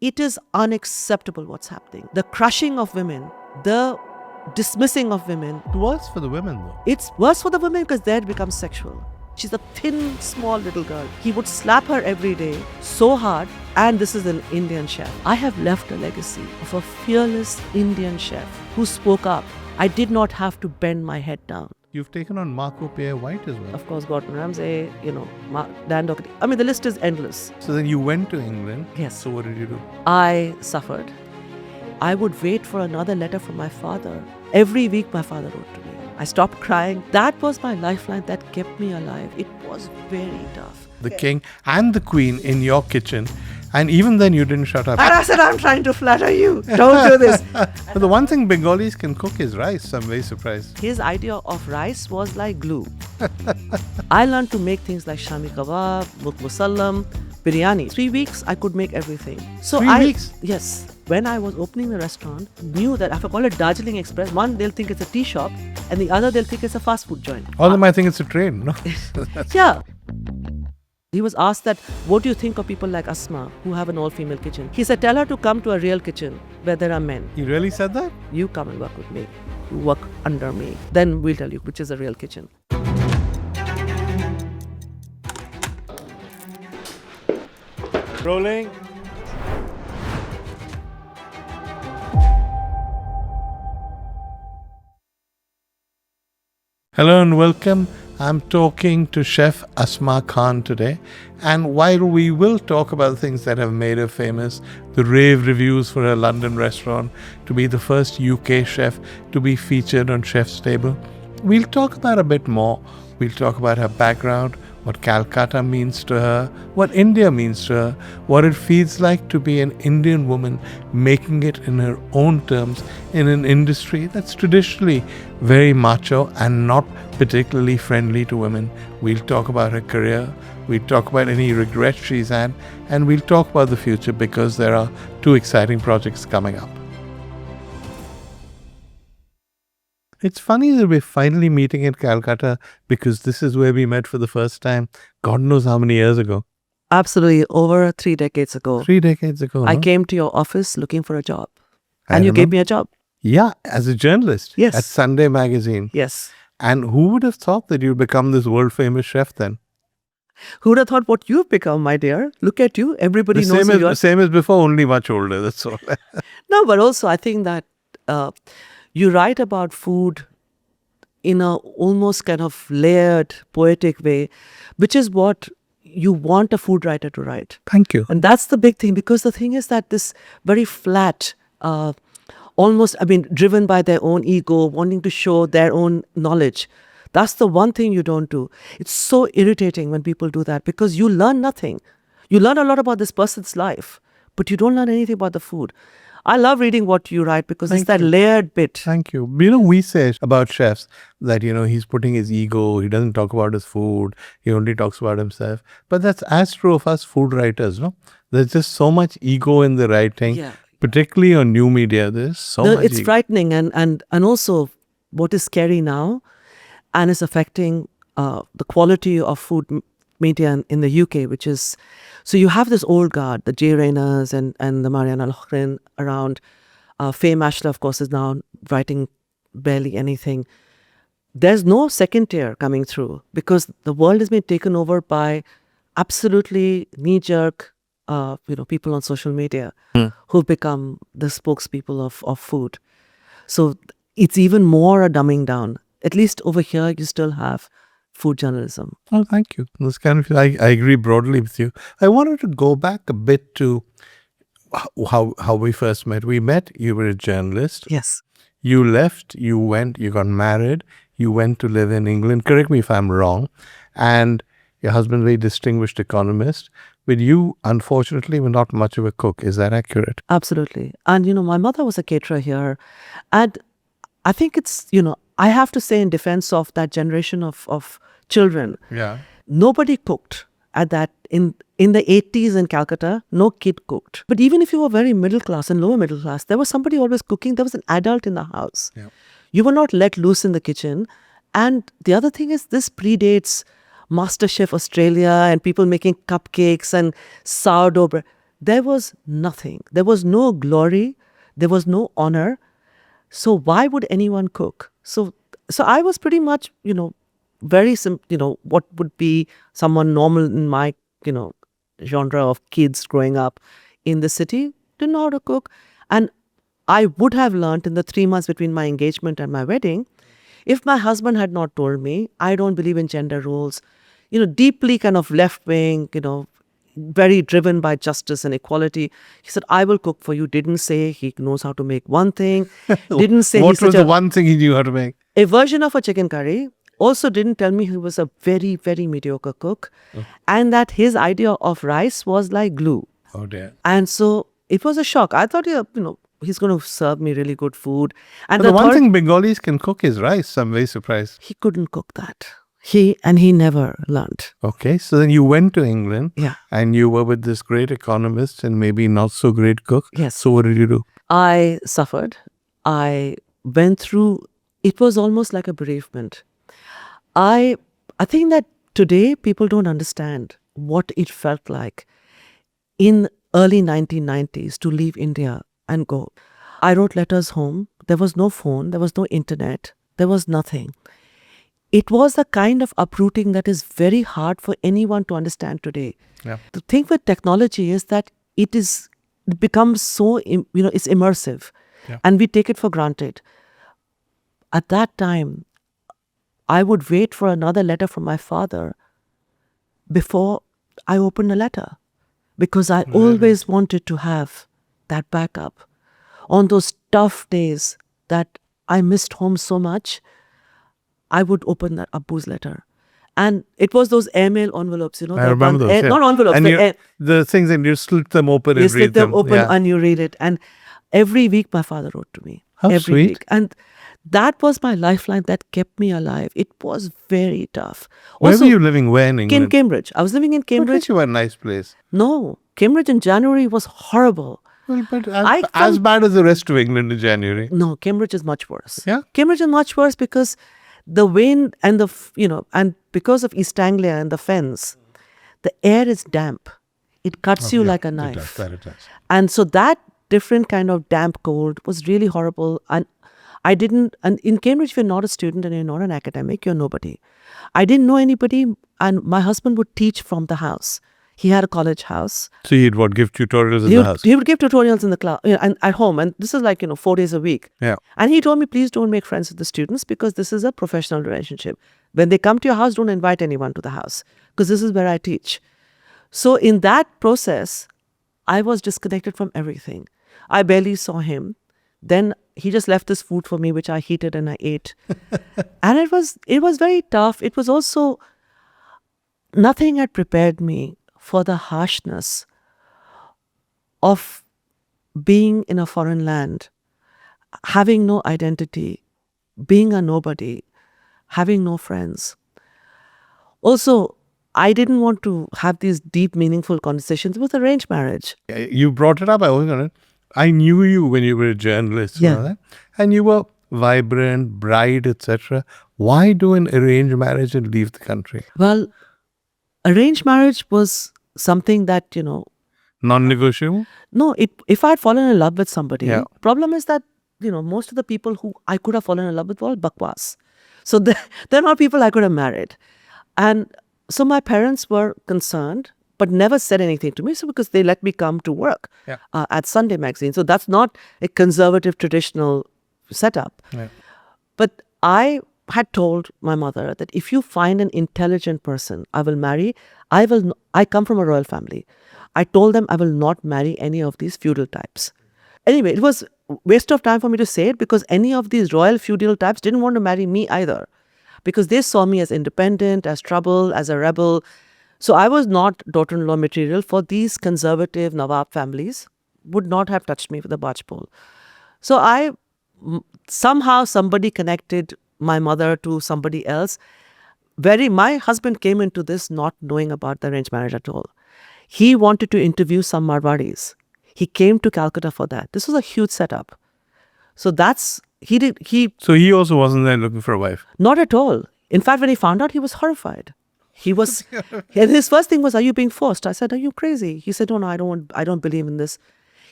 It is unacceptable what's happening. The crushing of women, the dismissing of women. It's worse for the women, though. It's worse for the women because there it becomes sexual. She's a thin, small little girl. He would slap her every day so hard. And this is an Indian chef. I have left a legacy of a fearless Indian chef who spoke up. I did not have to bend my head down. You've taken on Marco Pierre White as well. Of course, Gordon Ramsay, Dan Doherty. I mean, the list is endless. So then you went to England. Yes. So what did you do? I suffered. I would wait for another letter from my father. Every week my father wrote to me. I stopped crying. That was my lifeline that kept me alive. It was very tough. The king and the queen in your kitchen. And even then you didn't shut up. And I said, I'm trying to flatter you. Don't do this. But the one thing Bengalis can cook is rice. I'm very surprised. His idea of rice was like glue. I learned to make things like shami kebab, mukh musallam, biryani. 3 weeks, I could make everything. So 3 weeks? Yes. When I was opening the restaurant, knew that if I call it Darjeeling Express, one, they'll think it's a tea shop, and the other, they'll think it's a fast food joint. All of them might think it's a train, no? Yeah. He was asked that, what do you think of people like Asma, who have an all-female kitchen? He said, tell her to come to a real kitchen where there are men. You really said that? You come and work with me. You work under me. Then we'll tell you which is a real kitchen. Rolling. Hello and welcome. I'm talking to Chef Asma Khan today, and while we will talk about things that have made her famous, the rave reviews for her London restaurant, to be the first UK chef to be featured on Chef's Table, we'll talk about a bit more. We'll talk about her background, what Calcutta means to her, what India means to her, what it feels like to be an Indian woman making it in her own terms in an industry that's traditionally very macho and not particularly friendly to women. We'll talk about her career, we'll talk about any regrets she's had, and we'll talk about the future because there are 2 exciting projects coming up. It's funny that we're finally meeting in Calcutta because this is where we met for the first time. God knows how many years ago. Absolutely. Over 3 decades ago. 3 decades ago. I no? came to your office looking for a job. I And you gave remember. me a job. Yeah, as a journalist. Yes. At Sunday Magazine. Yes. And who would have thought that you'd become this world famous chef then? Who would have thought what you've become, my dear? Look at you. Everybody The knows same, who you are. as, same as before, only much older. That's all. No, but also I think that you write about food in a almost kind of layered, poetic way, which is what you want a food writer to write. Thank you. And that's the big thing, because the thing is that this very flat, driven by their own ego, wanting to show their own knowledge. That's the one thing you don't do. It's so irritating when people do that because you learn nothing. You learn a lot about this person's life, but you don't learn anything about the food. I love reading what you write because it's that layered bit. Thank you. We say about chefs that, he's putting his ego, he doesn't talk about his food, he only talks about himself. But that's as true of us food writers, no? There's just so much ego in the writing, Yeah. particularly on new media. There's so much It's ego. frightening and also what is scary now and is affecting the quality of food media in the UK, which is, so you have this old guard, the Jay Rayners and the Mariana Lochrin around. Faye Mashler, of course, is now writing barely anything. There's no second tier coming through because the world has been taken over by absolutely knee-jerk people on social media who've become the spokespeople of food. So it's even more a dumbing down. At least over here, you still have food journalism. Oh, thank you. This kind of, I agree broadly with you. I wanted to go back a bit to how we first met. We met, you were a journalist. Yes. You left, you went, you got married, you went to live in England. Correct me if I'm wrong. And your husband, very distinguished economist. But you, unfortunately, were not much of a cook. Is that accurate? Absolutely. And, my mother was a caterer here. And I think it's, I have to say in defense of that generation of children, Yeah. nobody cooked at that, in the 80s in Calcutta, no kid cooked. But even if you were very middle class and lower middle class, there was somebody always cooking. There was an adult in the house. Yeah. You were not let loose in the kitchen. And the other thing is this predates MasterChef Australia and people making cupcakes and sourdough bread. There was nothing. There was no glory. There was no honor. So why would anyone cook? So I was pretty much, very what would be someone normal in my, genre of kids growing up in the city, didn't know how to cook. And I would have learned in the 3 months between my engagement and my wedding, if my husband had not told me, I don't believe in gender roles, deeply kind of left wing, very driven by justice and equality. He said, I will cook for you. Didn't say he knows how to make one thing. Didn't say What he's was such the one thing he knew how to make? a version of a chicken curry. Also didn't tell me he was a very, very mediocre cook. And that his idea of rice was like glue. Oh dear. And so it was a shock. I thought, he's going to serve me really good food. And But the one thing Bengalis can cook is rice. I'm very surprised. he couldn't cook that. He never learned. Okay, so then you went to England. Yeah. And you were with this great economist and maybe not so great cook. Yes. So what did you do? I suffered. I went through, it was almost like a bereavement. I think that today people don't understand what it felt like in early 1990s to leave India and go. I wrote letters home. There was no phone. There was no internet. There was nothing. It was a kind of uprooting that is very hard for anyone to understand today. Yeah. The thing with technology is that it becomes so, it's immersive. Yeah. And we take it for granted. At that time, I would wait for another letter from my father before I opened a letter, because I always wanted to have that backup. On those tough days that I missed home so much, I would open that Abbu's letter. And it was those airmail envelopes, I remember those. Not envelopes. And the things, and you slit them open you and slit read them open Yeah. and you read it. And every week my father wrote to me. How every sweet. week. And that was my lifeline that kept me alive. It was very tough. Where Also, were you living? Where in England? in Cambridge. I was living in Cambridge. You were a nice place. No, Cambridge in January was horrible. Well, but I as come- bad as the rest of England in January. No, Cambridge is much worse. Yeah? Cambridge is much worse because the wind and and because of East Anglia and the fens, the air is damp. It cuts you like a knife. It does. And so that different kind of damp cold was really horrible. And and in Cambridge, if you're not a student and you're not an academic, you're nobody. I didn't know anybody, and my husband would teach from the house. He had a college house. So you'd give tutorials in He the would, house? he would give tutorials in the class and at home. And this is like, 4 days a week. Yeah. And he told me, please don't make friends with the students because this is a professional relationship. When they come to your house, don't invite anyone to the house because this is where I teach. So in that process, I was disconnected from everything. I barely saw him. Then he just left this food for me, which I heated and I ate. And it was very tough. It was also, nothing had prepared me for the harshness of being in a foreign land, having no identity, being a nobody, having no friends. Also, I didn't want to have these deep, meaningful conversations with arranged marriage. You brought it up. I wasn't going to. I knew you when you were a journalist. Yeah. And all that. And you were vibrant, bright, etc. Why do an arranged marriage and leave the country? Well, arranged marriage was something that, Non-negotiable? no, if I had fallen in love with somebody, Yeah. problem is that, most of the people who I could have fallen in love with were all bakwas. So they're not people I could have married. And so my parents were concerned, but never said anything to me. So because they let me come to work Yeah. at Sunday magazine. So that's not a conservative, traditional setup. Yeah. But I had told my mother that if you find an intelligent person, I will marry. I come from a royal family. I told them I will not marry any of these feudal types. Anyway, it was waste of time for me to say it because any of these royal feudal types didn't want to marry me either because they saw me as independent, as trouble, as a rebel. So I was not daughter-in-law material for these conservative Nawab families, would not have touched me with a barge pole. So somehow somebody connected my mother to somebody else. My husband came into this not knowing about the arranged marriage at all. He wanted to interview some Marwadis. He came to Calcutta for that. This was a huge setup. So So he also wasn't there looking for a wife? Not at all. In fact, when he found out, he was horrified. He was, and his first thing was, "Are you being forced?" I said, "Are you crazy?" He said, "No, no, I don't believe in this."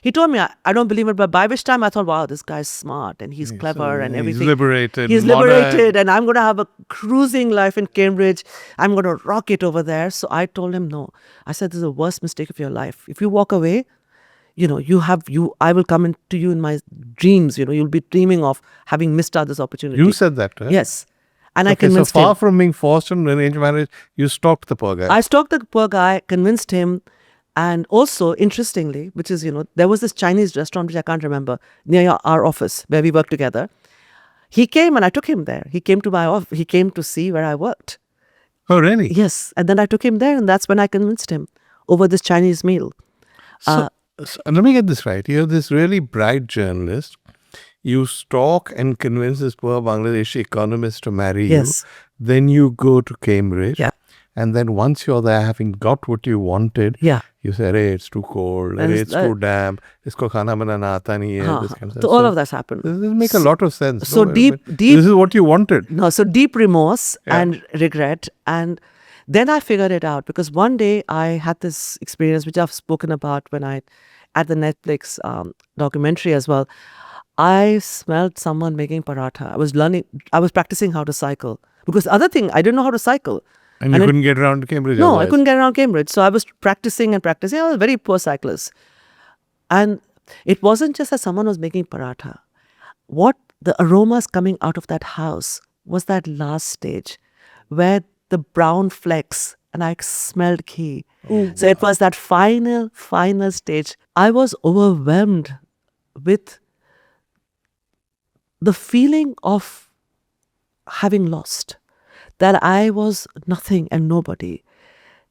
He told me, I don't believe it, but by which time I thought, wow, this guy's smart and he's clever and everything. He's liberated. He's modern. liberated, and I'm going to have a cruising life in Cambridge. I'm going to rock it over there. So I told him, no. I said, this is the worst mistake of your life. If you walk away, I will come into you in my dreams. You'll be dreaming of having missed out this opportunity. You said that, right? Yes. And I Okay, so convinced far him. from being forced on arranged marriage, you stalked the poor guy. I stalked the poor guy, convinced him. And also, interestingly, which is, there was this Chinese restaurant, which I can't remember, near our office where we worked together. He came and I took him there. He came to my office. He came to see where I worked. Oh, really? Yes. And then I took him there, and that's when I convinced him over this Chinese meal. So let me get this right. You're this really bright journalist. You stalk and convince this poor Bangladeshi economist to marry Yes. you. Then you go to Cambridge. Yeah. And then once you're there, having got what you wanted, Yeah. you say, hey, it's too cold, And hey, it's too damp, isko khana banana aata nahi hai, this kind of So stuff. all of that's happened. This make a lot of sense. So No, deep- This is what you wanted. No, so deep remorse Yeah. and regret. And then I figured it out, because one day I had this experience, which I've spoken about at the Netflix documentary as well. I smelled someone making paratha. I was practicing how to cycle, because the other thing, I didn't know how to cycle. And you couldn't get around to Cambridge. No, I otherwise. couldn't get around Cambridge. So I was practicing and practicing. I was a very poor cyclist. And it wasn't just that someone was making paratha. What the aromas coming out of that house was that last stage where the brown flecks, and I smelled ghee. So it was that final stage. I was overwhelmed with the feeling of having lost, that I was nothing and nobody,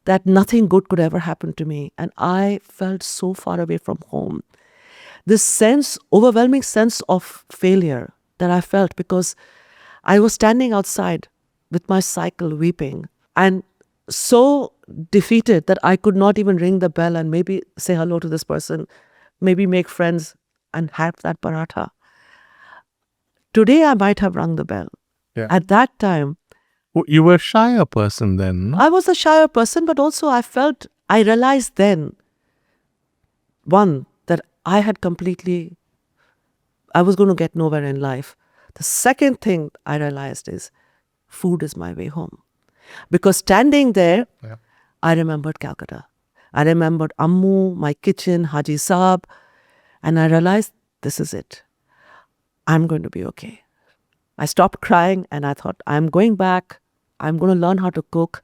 that nothing good could ever happen to me. And I felt so far away from home. This overwhelming sense of failure that I felt, because I was standing outside with my cycle weeping, and so defeated that I could not even ring the bell and maybe say hello to this person, maybe make friends and have that paratha. Today I might have rung the bell. Yeah. At that time, You were a shyer person then. No? I was a shyer person, but also I realized then, one, that I was going to get nowhere in life. The second thing I realized is food is my way home. Because standing there, Yeah. I remembered Calcutta. I remembered Ammu, my kitchen, Haji Saab, and I realized this is it. I'm going to be okay. I stopped crying and I thought, I'm going back. I'm going to learn how to cook.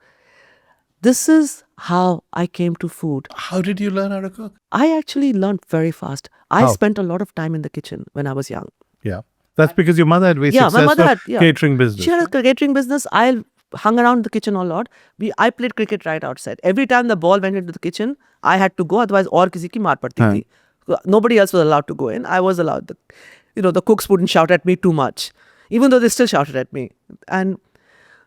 This is how I came to food. How did you learn how to cook? I actually learned very fast. I How? spent a lot of time in the kitchen when I was young. Yeah. That's because your mother had very Yeah, my successful mother had catering business. She had a catering business. I hung around the kitchen a lot. I played cricket right outside. Every time the ball went into the kitchen, I had to go. Otherwise, और किसी की मार पड़ती थी. Nobody else was allowed to go in. I was allowed. The cooks wouldn't shout at me too much, even though they still shouted at me. And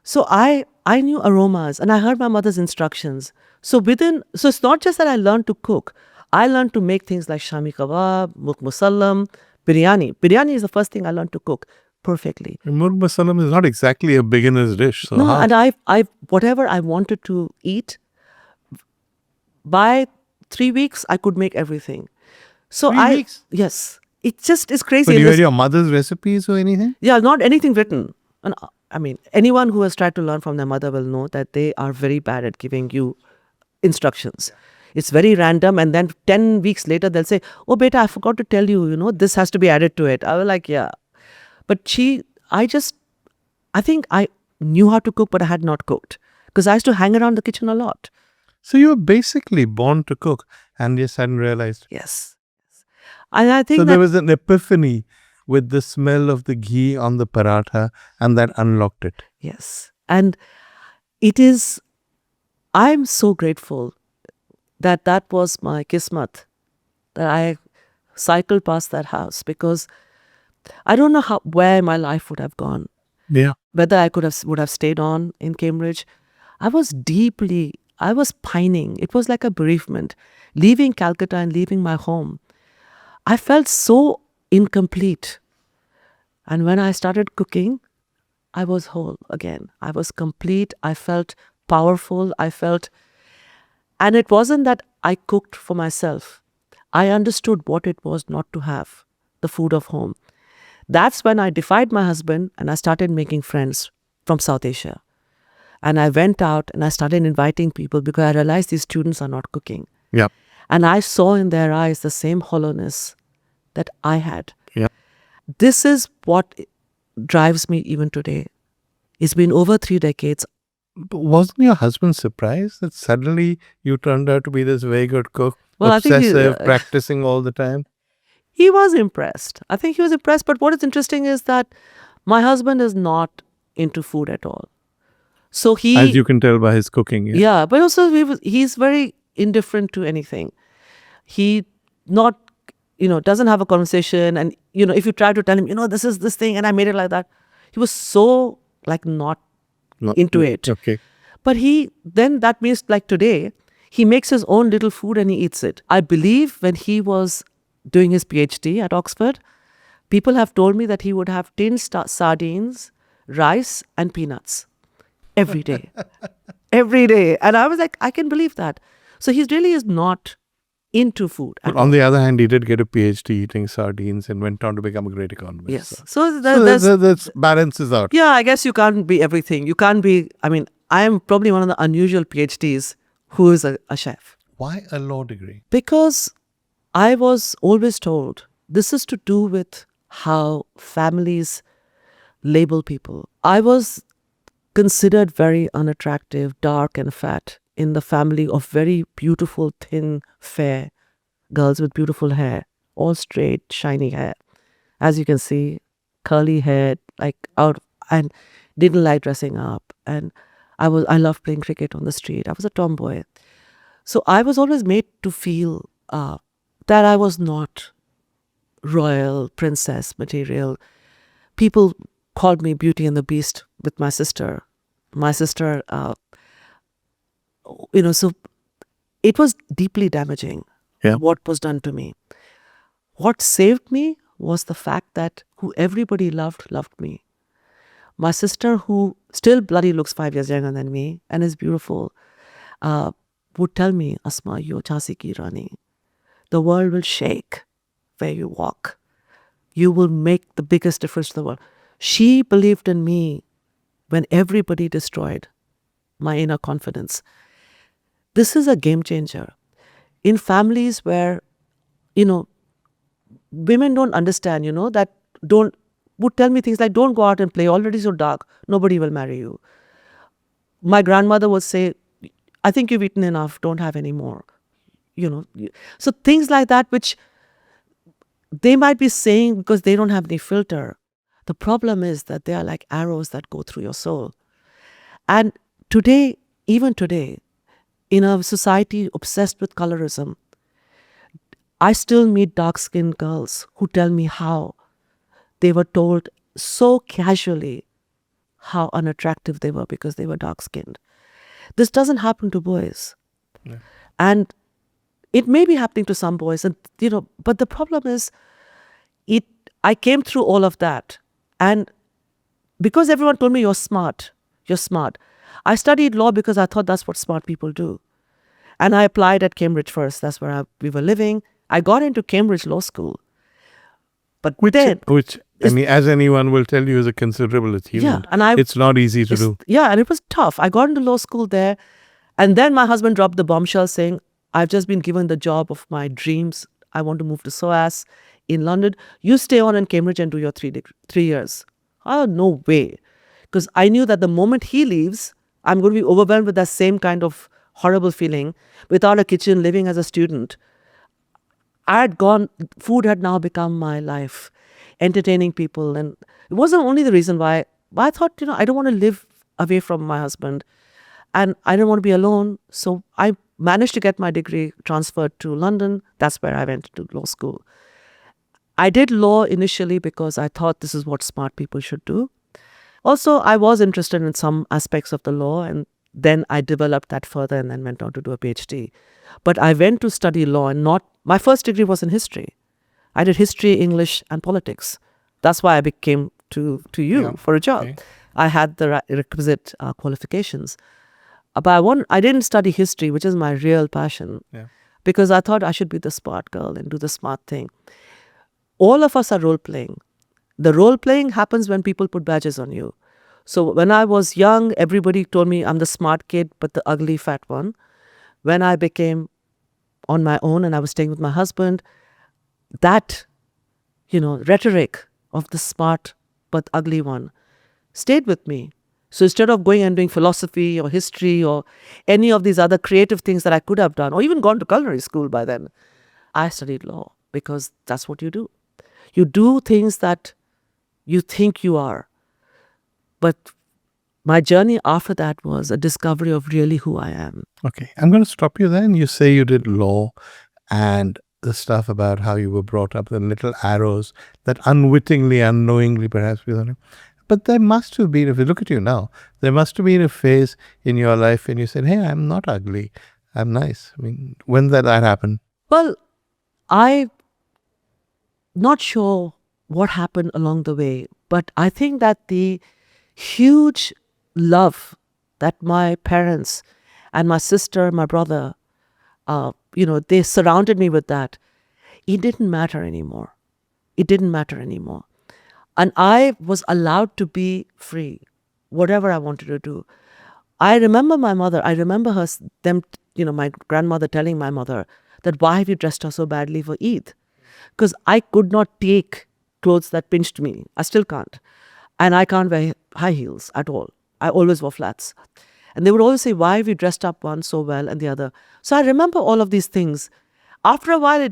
so I knew aromas, and I heard my mother's instructions. So it's not just that I learned to cook. I learned to make things like shami kebab, murg musallam, biryani. Biryani is the first thing I learned to cook perfectly. Murg musallam is not exactly a beginner's dish. So No, how? and I whatever I wanted to eat, by 3 weeks I could make everything. So 3 weeks? Yes, it just is crazy. But you had your mother's recipes or anything? Yeah, not anything written. And I mean, anyone who has tried to learn from their mother will know that they are very bad at giving you instructions. It's very random, and then 10 weeks later they'll say, "Oh, beta, I forgot to tell you, this has to be added to it." I was like, yeah. But I think I knew how to cook, but I had not cooked, because I used to hang around the kitchen a lot. So you were basically born to cook and just hadn't realized. Yes. And I think So that there was an epiphany with the smell of the ghee on the paratha, and that unlocked it. yes. And I'm so grateful that was my kismat, that I cycled past that house, because I don't know where my life would have gone. Yeah. Whether I would have stayed on in Cambridge. I was pining. It was like a bereavement. Leaving Calcutta and leaving my home, I felt so incomplete. And when I started cooking, I was whole again. I was complete. I felt powerful. I felt, and it wasn't that I cooked for myself. I understood what it was not to have the food of home. That's when I defied my husband and I started making friends from South Asia. And I went out and I started inviting people because I realized these students are not cooking. Yeah. And I saw in their eyes the same hollowness that I had. Yeah. This is what drives me even today. It's been over 3 decades. But wasn't your husband surprised that suddenly you turned out to be this very good cook, Well, I think obsessive, practicing all the time? he was impressed. I think he was impressed. But what is interesting is that my husband is not into food at all. So As you can tell by his cooking. yeah, but also he's very indifferent to anything. He not, doesn't have a conversation. And, if you try to tell him, this is this thing and I made it like that, he was so like not into it. Okay. But then that means like today, he makes his own little food and he eats it. I believe when he was doing his PhD at Oxford, people have told me that he would have tinned sardines, rice and peanuts every day. Every day. And I was like, I can believe that. So he really is not into food. But on the other hand, he did get a PhD eating sardines and went on to become a great economist. Yes. So So that balances out. yeah, I guess you can't be everything. You can't be, I am probably one of the unusual PhDs who is a chef. Why a law degree? Because I was always told this is to do with how families label people. I was considered very unattractive, dark and fat in the family of very beautiful, thin, fair girls with beautiful hair, all straight, shiny hair. As you can see, curly hair, like out, and didn't like dressing up. And I loved playing cricket on the street. I was a tomboy. So I was always made to feel that I was not royal, princess material. People called me Beauty and the Beast with my sister. So it was deeply damaging, what was done to me. What saved me was the fact that who everybody loved me. My sister, who still bloody looks 5 years younger than me and is beautiful, would tell me, Asma, you're Jhansi ki Rani. The world will shake where you walk. You will make the biggest difference to the world. She believed in me when everybody destroyed my inner confidence. This is a game changer. In families where, women don't understand, that would tell me things like, don't go out and play, already so dark, nobody will marry you. My grandmother would say, I think you've eaten enough, don't have any more. So things like that, which they might be saying because they don't have any filter. The problem is that they are like arrows that go through your soul. And today, even today, in a society obsessed with colorism, I still meet dark-skinned girls who tell me how they were told so casually how unattractive they were because they were dark-skinned. This doesn't happen to boys. Yeah. And it may be happening to some boys, and but the problem is, I came through all of that. And because everyone told me, you're smart. I studied law because I thought that's what smart people do. And I applied at Cambridge first. That's where we were living. I got into Cambridge Law School. But which as anyone will tell you, is a considerable achievement. Yeah, and it's not easy to do. Yeah, and it was tough. I got into law school there. And then my husband dropped the bombshell saying, I've just been given the job of my dreams. I want to move to SOAS in London. You stay on in Cambridge and do your 3 years. Oh, no way. Because I knew that the moment he leaves, I'm going to be overwhelmed with that same kind of horrible feeling. Without a kitchen, living as a student, food had now become my life, entertaining people. And it wasn't only the reason why, but I thought, I don't want to live away from my husband. And I didn't want to be alone. So I managed to get my degree transferred to London. That's where I went to law school. I did law initially because I thought this is what smart people should do. Also, I was interested in some aspects of the law, and then I developed that further and then went on to do a PhD. But I went to study law, and my first degree was in history. I did history, English, and politics. That's why I came to you for a job. Okay. I had the requisite qualifications. But I didn't study history, which is my real passion, Yeah. because I thought I should be the smart girl and do the smart thing. All of us are role playing. The role playing happens when people put badges on you. So when I was young, everybody told me I'm the smart kid, but the ugly fat one. When I became on my own and I was staying with my husband, that, rhetoric of the smart but ugly one stayed with me. So instead of going and doing philosophy or history or any of these other creative things that I could have done, or even gone to culinary school by then, I studied law because that's what you do. You do things that you think you are. But my journey after that was a discovery of really who I am. Okay. I'm going to stop you there. And you say you did law and the stuff about how you were brought up, the little arrows that unwittingly, unknowingly perhaps we learning. But there must have been, if you look at you now, there must have been a phase in your life when you said, hey, I'm not ugly. I'm nice. I mean, when did that happen? Well, I'm not sure what happened along the way, but I think that the huge love that my parents and my sister, my brother, they surrounded me with that. It didn't matter anymore. It didn't matter anymore. And I was allowed to be free, whatever I wanted to do. I remember my mother, I remember my grandmother telling my mother that why have you dressed her so badly for Eid? Because I could not take clothes that pinched me. I still can't. And I can't wear high heels at all. I always wore flats. And they would always say, why have you dressed up one so well and the other? So I remember all of these things. After a while,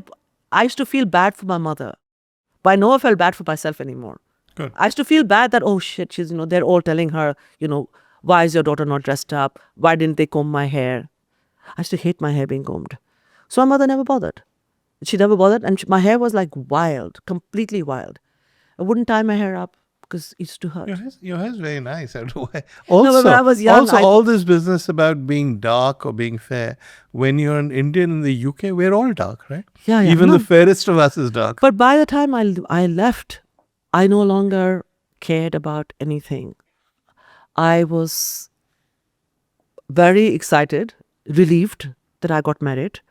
I used to feel bad for my mother. But I never felt bad for myself anymore. Good. I used to feel bad that, oh shit, they're all telling her, why is your daughter not dressed up? Why didn't they comb my hair? I used to hate my hair being combed. So my mother never bothered. She never bothered. And my hair was like wild, completely wild. I wouldn't tie my hair up because it used to hurt. Your hair's very nice. I don't know why. No, but when I was young, also all this business about being dark or being fair, when you're an Indian in the UK, we're all dark, right? Yeah, Even no. the fairest of us is dark. But by the time I left, I no longer cared about anything. I was very excited, relieved that I got married,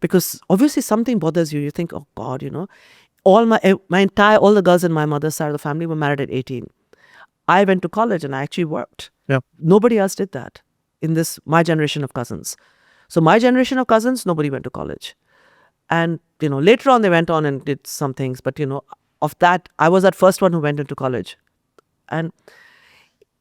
because obviously something bothers you. You think, oh God, all the girls in my mother's side of the family were married at 18. I went to college and I actually worked. Yeah. Nobody else did that in my generation of cousins. So my generation of cousins, nobody went to college. And, later on they went on and did some things. But, of that, I was that first one who went into college. And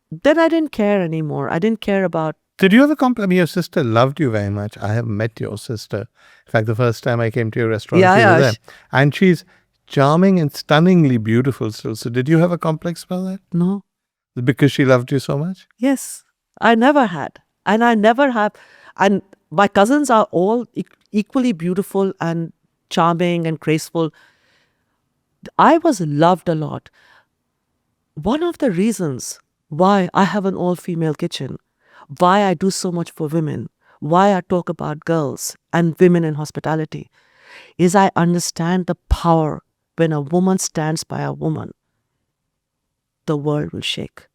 then I didn't care anymore. I didn't care about... Did you ever I mean, your sister loved you very much. I have met your sister. In fact, the first time I came to your restaurant, you were there. And she's charming and stunningly beautiful still. So did you have a complex about that? No. Because she loved you so much? Yes. I never had. And I never have. And my cousins are all equally beautiful and charming and graceful. I was loved a lot. One of the reasons why I have an all-female kitchen, why I do so much for women, why I talk about girls and women in hospitality, is I understand the power when a woman stands by a woman. The world will shake.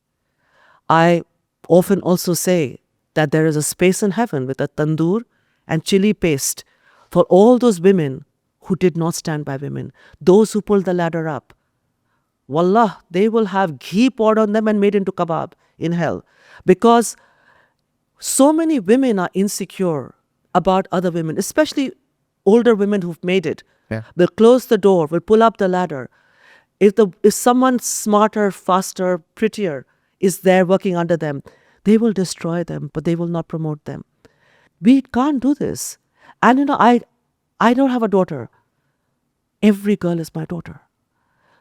I often also say that there is a space in heaven with a tandoor and chili paste for all those women who did not stand by women, those who pulled the ladder up. Wallah, they will have ghee poured on them and made into kebab in hell. Because so many women are insecure about other women, especially older women who've made it. Yeah. Will close the door, will pull up the ladder. If someone smarter, faster, prettier is there working under them, they will destroy them, but they will not promote them. We can't do this. And I don't have a daughter. Every girl is my daughter.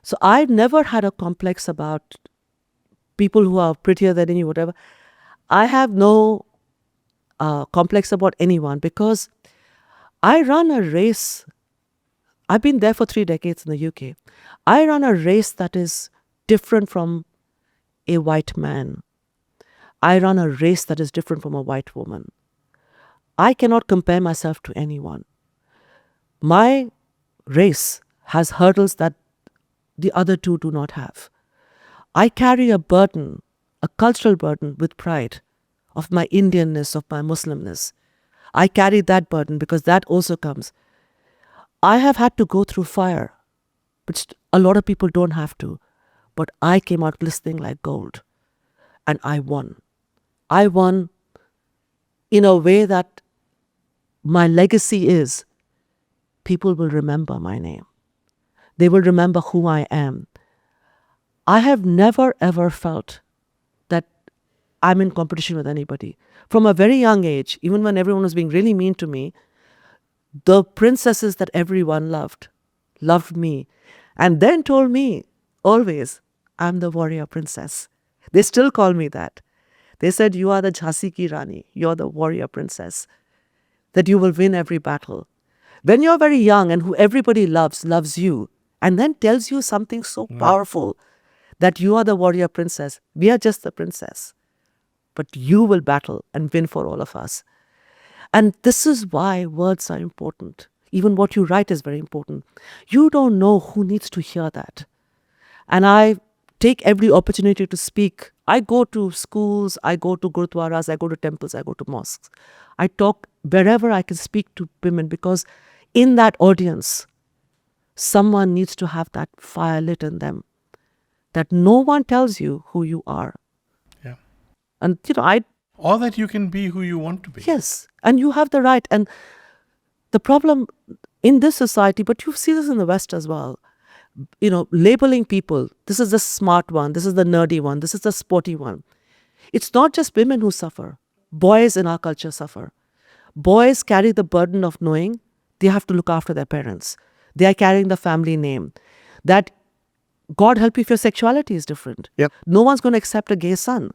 So I never had a complex about people who are prettier than any, whatever. I have no complex about anyone because I run a race. I've been there for 3 decades in the UK. I run a race that is different from a white man. I run a race that is different from a white woman. I cannot compare myself to anyone. My race has hurdles that the other two do not have. I carry a burden, a cultural burden with pride of my Indianness, of my Muslimness. I carry that burden because that also comes. I have had to go through fire, which a lot of people don't have to. But I came out glistening like gold. And I won. I won in a way that my legacy is people will remember my name. They will remember who I am. I have never ever felt that I'm in competition with anybody. From a very young age, even when everyone was being really mean to me, the princesses that everyone loved me, and then told me always, I'm the warrior princess. They still call me that. They said, you are the Jhansi ki Rani, you're the warrior princess, that you will win every battle. When you're very young and who everybody loves you, and then tells you something so powerful that you are the warrior princess, we are just the princess, but you will battle and win for all of us. And this is why words are important. Even what you write is very important. You don't know who needs to hear that. And I take every opportunity to speak. I go to schools, I go to gurudwaras, I go to temples, I go to mosques. I talk wherever I can speak to women because in that audience, someone needs to have that fire lit in them. That no one tells you who you are. Yeah. And, Or that you can be who you want to be. Yes. And you have the right. And the problem in this society, but you see this in the West as well, labeling people, this is the smart one, this is the nerdy one, this is the sporty one. It's not just women who suffer. Boys in our culture suffer. Boys carry the burden of knowing they have to look after their parents. They are carrying the family name. That, God help you if your sexuality is different. Yep. No one's going to accept a gay son.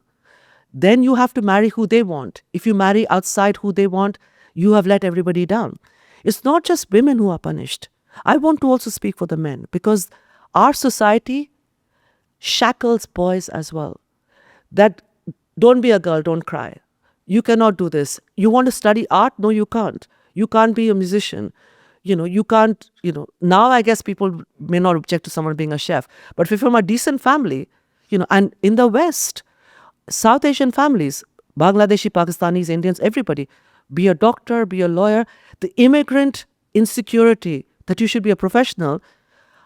Then you have to marry who they want. If you marry outside who they want, you have let everybody down. It's not just women who are punished. I want to also speak for the men because our society shackles boys as well. That don't be a girl, don't cry. You cannot do this. You want to study art? No, you can't. You can't be a musician. You can't, now I guess people may not object to someone being a chef. But if you're from a decent family, and in the West, South Asian families, Bangladeshi, Pakistanis, Indians, everybody, be a doctor, be a lawyer, the immigrant insecurity that you should be a professional,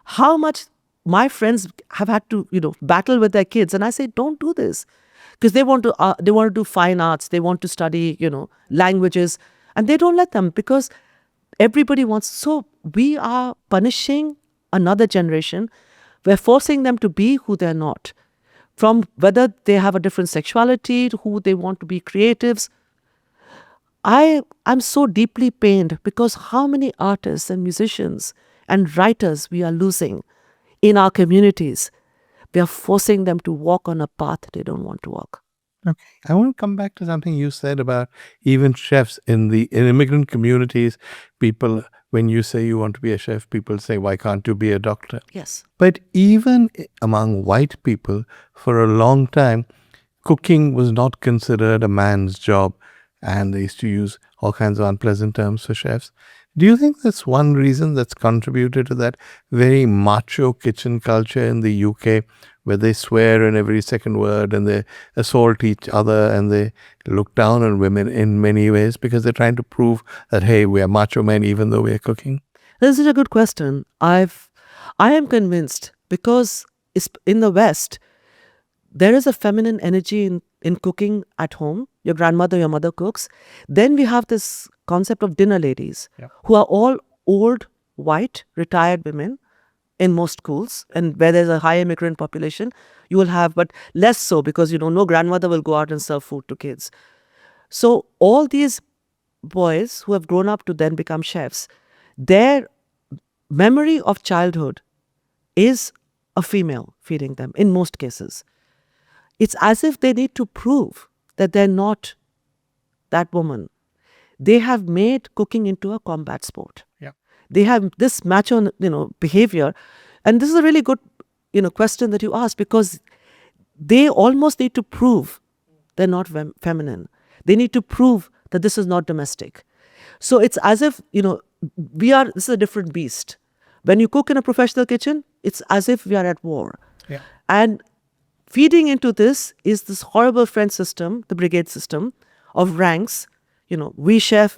how much my friends have had to, battle with their kids. And I say, don't do this. Because they want to do fine arts, they want to study, languages, and they don't let them because everybody wants. So we are punishing another generation. We're forcing them to be who they're not. From whether they have a different sexuality, to who they want to be creatives. I'm so deeply pained because how many artists and musicians and writers we are losing in our communities. We are forcing them to walk on a path they don't want to walk. Okay. I want to come back to something you said about even chefs in immigrant communities. People, when you say you want to be a chef, people say, why can't you be a doctor? Yes. But even among white people, for a long time, cooking was not considered a man's job. And they used to use all kinds of unpleasant terms for chefs. Do you think that's one reason that's contributed to that very macho kitchen culture in the UK, where they swear in every second word and they assault each other and they look down on women in many ways because they're trying to prove that, hey, we are macho men even though we're cooking? This is a good question. I am convinced because in the West, there is a feminine energy in cooking at home. Your grandmother, your mother cooks. Then we have this concept of dinner ladies who are all old, white, retired women in most schools. And where there's a high immigrant population, you will have, but less so because, no grandmother will go out and serve food to kids. So all these boys who have grown up to then become chefs, their memory of childhood is a female feeding them in most cases. It's as if they need to prove that they're not that woman. They have made cooking into a combat sport. Yeah. They have this macho, behavior. And this is a really good, question that you asked because they almost need to prove they're not feminine. They need to prove that this is not domestic. So it's as if, this is a different beast. When you cook in a professional kitchen, it's as if we are at war. Yeah. And Feeding into this is this horrible French system, the Brigade system of ranks, we chef.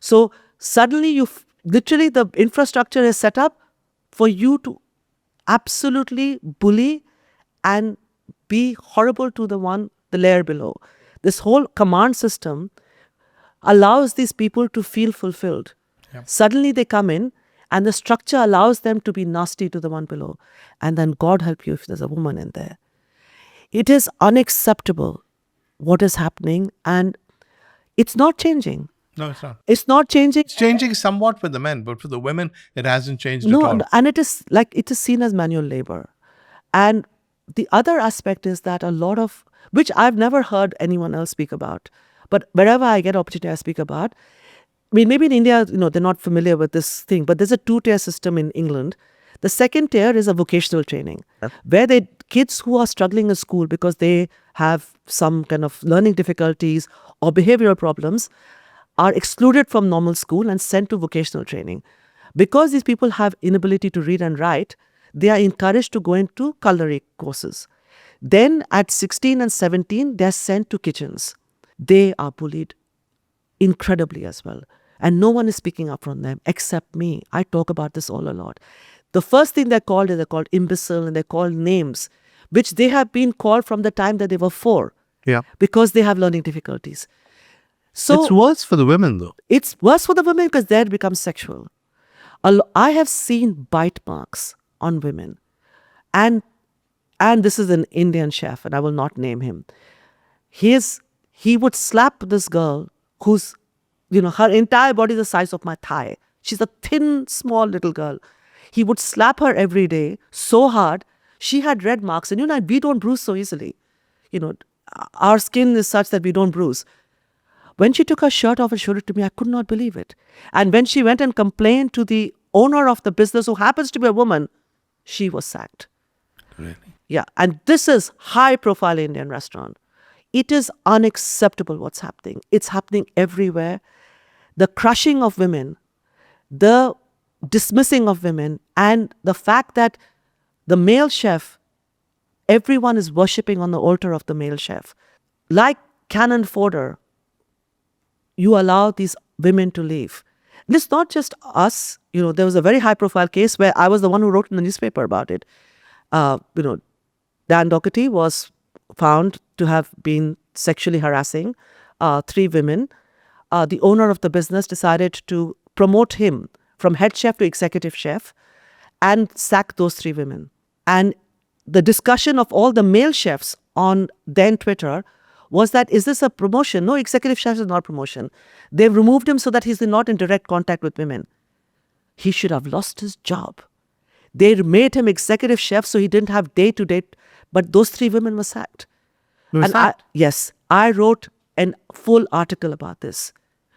So suddenly literally the infrastructure is set up for you to absolutely bully and be horrible to the layer below. This whole command system allows these people to feel fulfilled. Yep. Suddenly they come in and the structure allows them to be nasty to the one below. And then God help you if there's a woman in there. It is unacceptable what is happening, and it's not changing. No, it's not. It's not changing. It's changing somewhat for the men, but for the women, it hasn't changed No, at all. and it is seen as manual labor. And the other aspect is that a lot of, which I've never heard anyone else speak about, but wherever I get opportunity I speak about, I mean, maybe in India, they're not familiar with this thing, but there's a 2-tier system in England. The second tier is a vocational training, where kids who are struggling in school because they have some kind of learning difficulties or behavioral problems are excluded from normal school and sent to vocational training. Because these people have inability to read and write, they are encouraged to go into culinary courses. Then at 16 and 17, they're sent to kitchens. They are bullied incredibly as well. And no one is speaking up from them except me. I talk about this all a lot. The first thing they're called imbecile, and they're called names, which they have been called from the time that they were 4. Yeah. Because they have learning difficulties. So it's worse for the women, though. It's worse for the women because there it becomes sexual. I have seen bite marks on women. And this is an Indian chef, and I will not name him. He would slap this girl who's, her entire body is the size of my thigh. She's a thin, small little girl. He would slap her every day so hard. She had red marks. And we don't bruise so easily. Our skin is such that we don't bruise. When she took her shirt off and showed it to me, I could not believe it. And when she went and complained to the owner of the business, who happens to be a woman, she was sacked. Really? Yeah. And this is high-profile Indian restaurant. It is unacceptable what's happening. It's happening everywhere. The crushing of women, the dismissing of women, and the fact that the male chef, everyone is worshipping on the altar of the male chef. Like cannon fodder, you allow these women to leave. And it's not just us. There was a very high-profile case where I was the one who wrote in the newspaper about it. Dan Doherty was found to have been sexually harassing 3 women. The owner of the business decided to promote him from head chef to executive chef and sack those 3 women. And the discussion of all the male chefs on then Twitter was that, is this a promotion? No, executive chef is not promotion. They've removed him so that he's not in direct contact with women. He should have lost his job. They made him executive chef so he didn't have day-to-day, but those 3 women were sacked. Yes, I wrote a full article about this.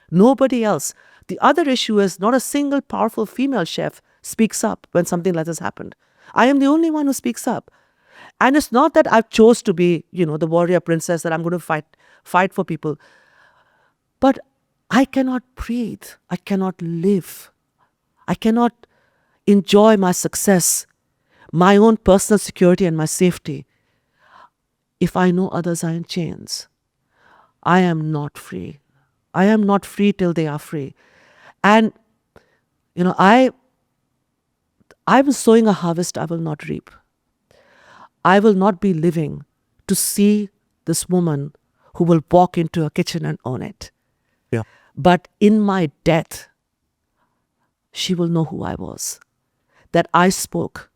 Nobody else. The other issue is not a single powerful female chef speaks up when something like this happened. I am the only one who speaks up. And it's not that I've chose to be, the warrior princess, that I'm going to fight for people. But I cannot breathe. I cannot live. I cannot enjoy my success, my own personal security and my safety, if I know others are in chains. I am not free. I am not free till they are free. And, I was sowing a harvest I will not reap. I will not be living to see this woman who will walk into a kitchen and own it. Yeah. But in my death, she will know who I was. That I spoke.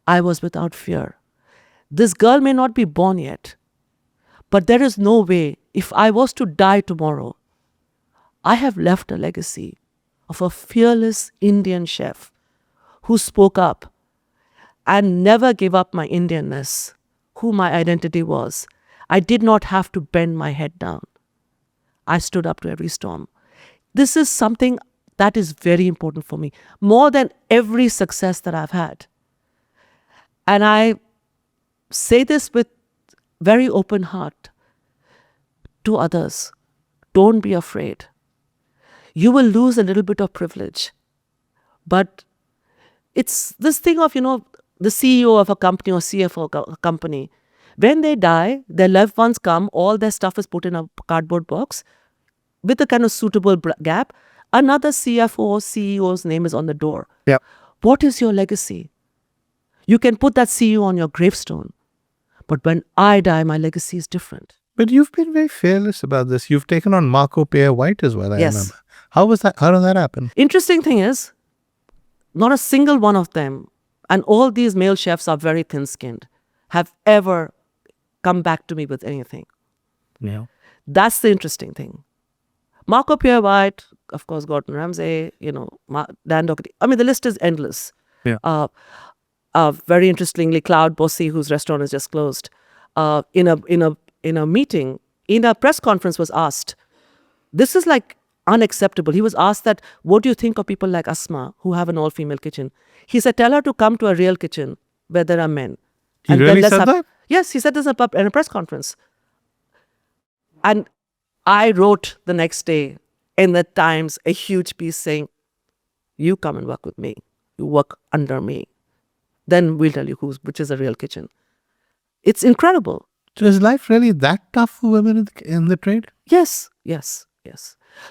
I was without fear. This girl may not be born yet, but there is no way, if I was to die tomorrow, I have left a legacy of a fearless Indian chef who spoke up and never gave up my Indianness, who my identity was. I did not have to bend my head down. I stood up to every storm. This is something that is very important for me, more than every success that I've had. And I say this with very open heart to others. Don't be afraid. You will lose a little bit of privilege. But it's this thing of, the CEO of a company or CFO of a company When they die, their loved ones come, all their stuff is put in a cardboard box with a kind of suitable gap. Another CFO or CEO's name is on the door. Yeah. What is your legacy? You can put that CEO on your gravestone. But when I die, my legacy is different. But you've been very fearless about this. You've taken on Marco Pierre White as well, I Yes. remember. How was that? How did that happen? Interesting thing is, not a single one of them, and all these male chefs are very thin-skinned, have ever come back to me with anything. Yeah. That's the interesting thing. Marco Pierre White, of course, Gordon Ramsay, Dan Doherty. I mean, the list is endless. Yeah. Very interestingly, Cloud Bossy, whose restaurant is just closed, in a meeting, in a press conference, was asked, this is like unacceptable. He was asked that, what do you think of people like Asma who have an all-female kitchen? He said, tell her to come to a real kitchen where there are men. He then really let's said that? Yes, he said this in a press conference. And I wrote the next day in the Times a huge piece saying, you come and work with me. You work under me. Then we'll tell you which is a real kitchen. It's incredible. So is life really that tough for women in the trade? Yes.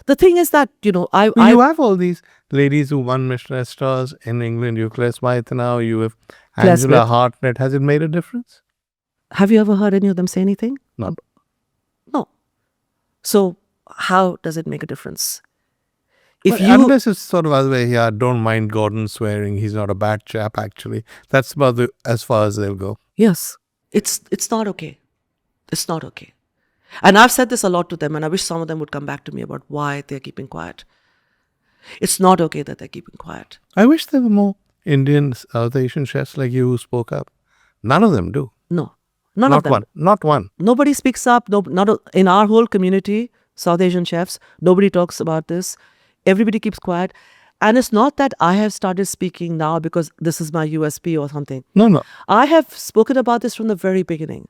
The thing is that, You have all these ladies who won Michelin stars in England. You have Claire Smythe now. You have Claire Angela Smith. Hartnett. Has it made a difference? Have you ever heard any of them say anything? Not. No. So how does it make a difference? Unless it's sort of other way here, don't mind Gordon swearing. He's not a bad chap, actually. That's about as far as they'll go. Yes, it's not okay. It's not okay. And I've said this a lot to them, and I wish some of them would come back to me about why they're keeping quiet. It's not okay that they're keeping quiet. I wish there were more Indian, South Asian chefs like you who spoke up. None of them do. No, none of them. Not one. Nobody speaks up. In our whole community, South Asian chefs, nobody talks about this. Everybody keeps quiet. And it's not that I have started speaking now because this is my USP or something. No. I have spoken about this from the very beginning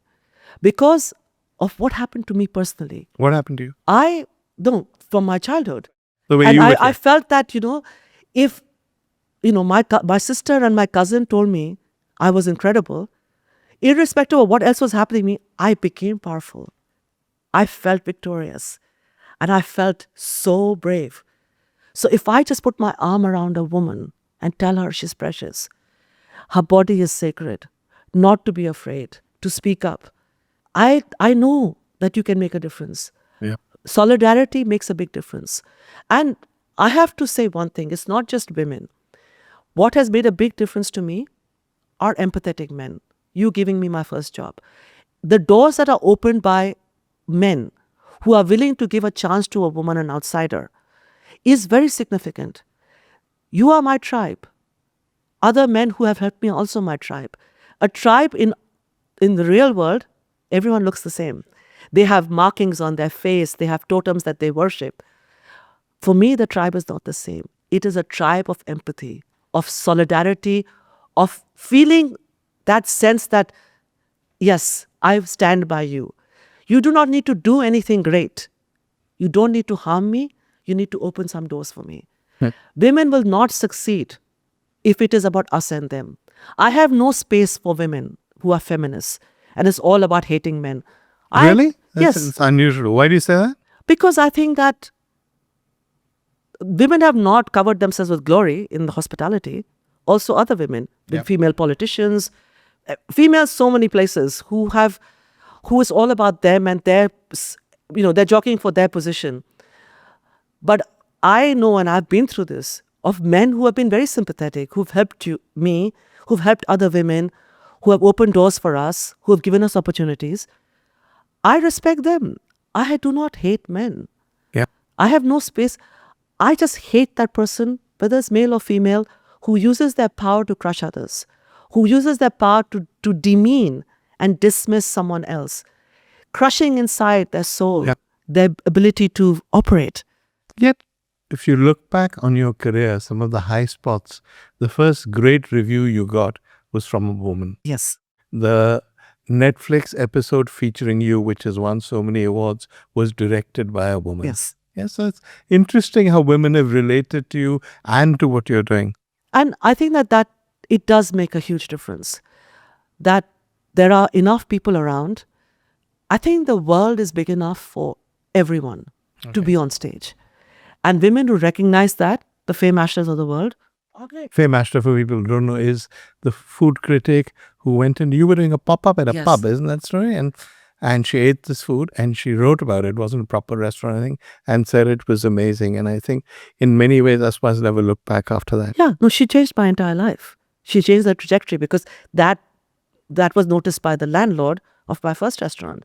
because of what happened to me personally. What happened to you? From my childhood. The way And you were I felt that, if, my sister and my cousin told me I was incredible, irrespective of what else was happening to me, I became powerful. I felt victorious. And I felt so brave. So if I just put my arm around a woman and tell her she's precious, her body is sacred, not to be afraid, to speak up, I know that you can make a difference. Yeah. Solidarity makes a big difference. And I have to say one thing, it's not just women. What has made a big difference to me are empathetic men. You giving me my first job. The doors that are opened by men who are willing to give a chance to a woman, an outsider, is very significant. You are my tribe. Other men who have helped me are also my tribe. A tribe in the real world, everyone looks the same. They have markings on their face. They have totems that they worship. For me, the tribe is not the same. It is a tribe of empathy, of solidarity, of feeling that sense that, yes, I stand by you. You do not need to do anything great. You don't need to harm me. You need to open some doors for me. Women will not succeed if it is about us and them. I have no space for women who are feminists, and it's all about hating men. Really? Yes. It's unusual. Why do you say that? Because I think that women have not covered themselves with glory in the hospitality. Also other women, female politicians, females so many places who is all about them and they're jockeying for their position. But I know, and I've been through this, of men who have been very sympathetic, who've helped me, who've helped other women, who have opened doors for us, who have given us opportunities. I respect them. I do not hate men. Yeah. I have no space. I just hate that person, whether it's male or female, who uses their power to crush others, who uses their power to demean and dismiss someone else, crushing inside their soul, their ability to operate. Yet, if you look back on your career, some of the high spots, the first great review you got was from a woman. Yes. The Netflix episode featuring you, which has won so many awards, was directed by a woman. Yes. So it's interesting how women have related to you and to what you're doing. And I think that it does make a huge difference. That there are enough people around. I think the world is big enough for everyone to be on stage. And women who recognize that, the Fame Ashtars of the world. Okay. Fame Ashtar, for people who don't know, is the food critic who went and you were doing a pop-up at a Yes. pub, isn't that story? And she ate this food and she wrote about it. It wasn't a proper restaurant, I think, and said it was amazing. And I think in many ways, Asma's never looked back after that. Yeah, no, she changed my entire life. She changed the trajectory because that was noticed by the landlord of my first restaurant,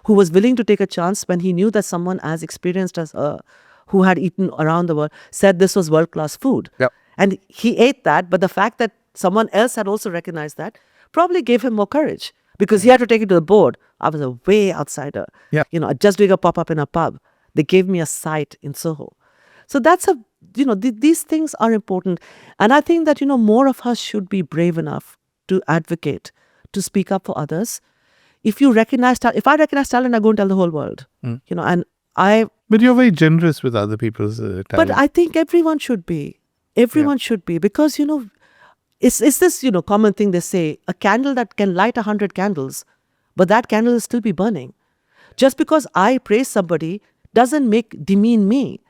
who was willing to take a chance when he knew that someone as experienced as her, who had eaten around the world, said this was world-class food. Yep. And he ate that, but the fact that someone else had also recognized that probably gave him more courage because he had to take it to the board. I was a way outsider. Yeah. Just doing a pop-up in a pub. They gave me a site in Soho. So that's these things are important. And I think that, more of us should be brave enough to advocate, to speak up for others. If I recognize talent, I go and tell the whole world. And But you're very generous with other people's talent. But I think everyone should be. Everyone should be. Because, it's this, common thing they say, a candle that can light 100 candles, but that candle will still be burning. Just because I praise somebody doesn't demean me.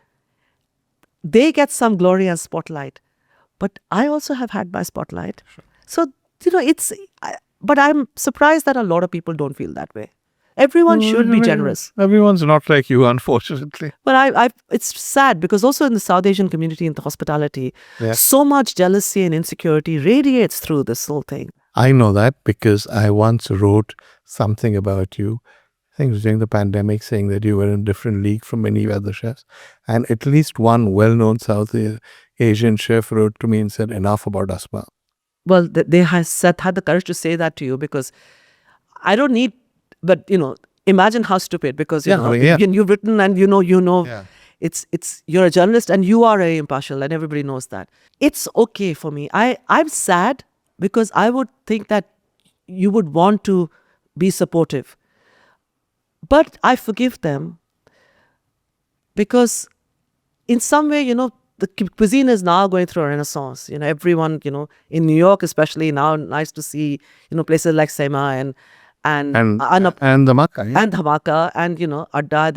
They get some glory and spotlight. But I also have had my spotlight. Sure. So, but I'm surprised that a lot of people don't feel that way. Everyone should be generous. Everyone's not like you, unfortunately. But it's sad because also in the South Asian community, in the hospitality, so much jealousy and insecurity radiates through this whole thing. I know that because I once wrote something about you, I think it was during the pandemic, saying that you were in a different league from many other chefs. And at least one well-known South Asian chef wrote to me and said, enough about Asma. Well, they had the courage to say that to you because I don't need, but imagine how stupid because you've written and it's you're a journalist and you are very impartial and everybody knows that. It's okay for me. I'm sad because I would think that you would want to be supportive. But I forgive them because in some way, the cuisine is now going through a renaissance. Everyone, in New York especially now, nice to see, places like Sema and Dhamaka. And Dhamaka and, Adda.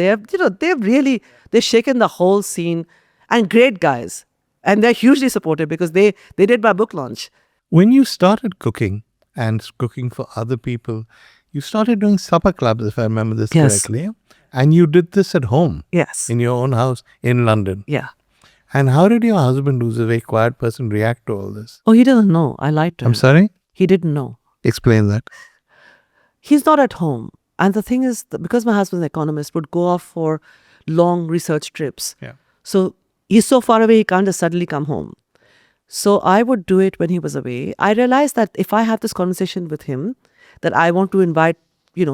They've shaken the whole scene and great guys. And they're hugely supportive because they did my book launch. When you started cooking and cooking for other people, you started doing supper clubs, if I remember this correctly. And you did this at home. Yes. In your own house in London. Yeah. And how did your husband, who's a very quiet person, react to all this? Oh, he didn't know. I lied to him. I'm sorry? He didn't know. Explain that. He's not at home. And the thing is, because my husband's an economist, would go off for long research trips. Yeah. So he's so far away, he can't just suddenly come home. So I would do it when he was away. I realized that if I have this conversation with him, that I want to invite,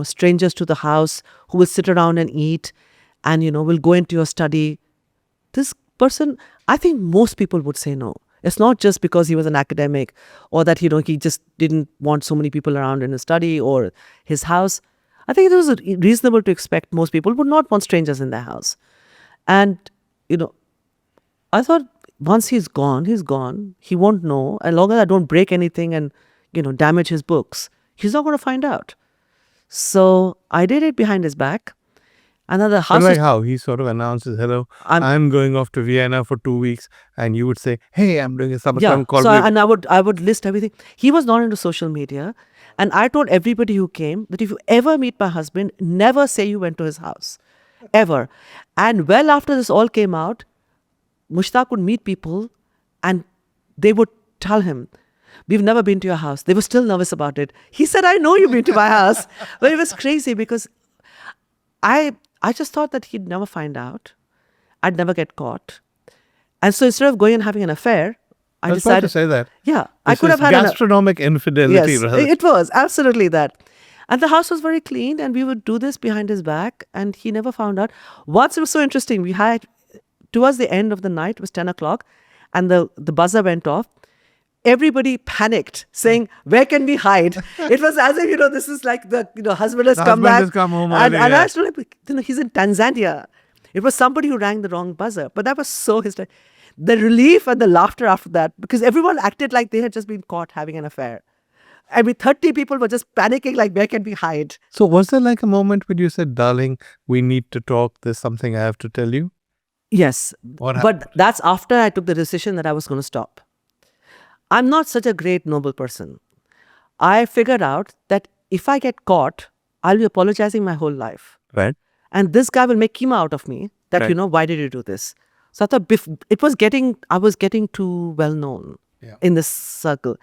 strangers to the house who will sit around and eat and, will go into your study. This person, I think most people would say no. It's not just because he was an academic or that, he just didn't want so many people around in his study or his house. I think it was reasonable to expect most people would not want strangers in their house. And, I thought once he's gone. He won't know. As long as I don't break anything and, damage his books, he's not going to find out. So I did it behind his back. And then the house. But how? He sort of announces, hello, I'm going off to Vienna for 2 weeks. And you would say, hey, I'm doing a supper club. And I would list everything. He was not into social media. And I told everybody who came that if you ever meet my husband, never say you went to his house. Ever. And well after this all came out, Mushtaq would meet people and they would tell him, we've never been to your house. They were still nervous about it. He said, I know you've been to my house. But it was crazy because I just thought that he'd never find out. I'd never get caught. And so instead of going and having an affair, I decided... about to say that. Yeah. I could have had gastronomic infidelity. Yes, rather. It was. Absolutely that. And the house was very clean and we would do this behind his back and he never found out. Once it was so interesting, we had... Towards the end of the night, it was 10 o'clock, and the buzzer went off. Everybody panicked, saying, where can we hide? It was as if, this is like the husband has come back. Has come home and early, I was like, he's in Tanzania. It was somebody who rang the wrong buzzer. But that was so hysterical. The relief and the laughter after that, because everyone acted like they had just been caught having an affair. Every 30 people were just panicking, like, where can we hide? So was there like a moment when you said, darling, we need to talk, there's something I have to tell you? Yes. What But that's after I took the decision that I was going to stop. I'm not such a great, noble person. I figured out that if I get caught, I'll be apologizing my whole life. Right. And this guy will make kima out of me that, Right. why did you do this? So I thought I was getting too well known Yeah. in this circle.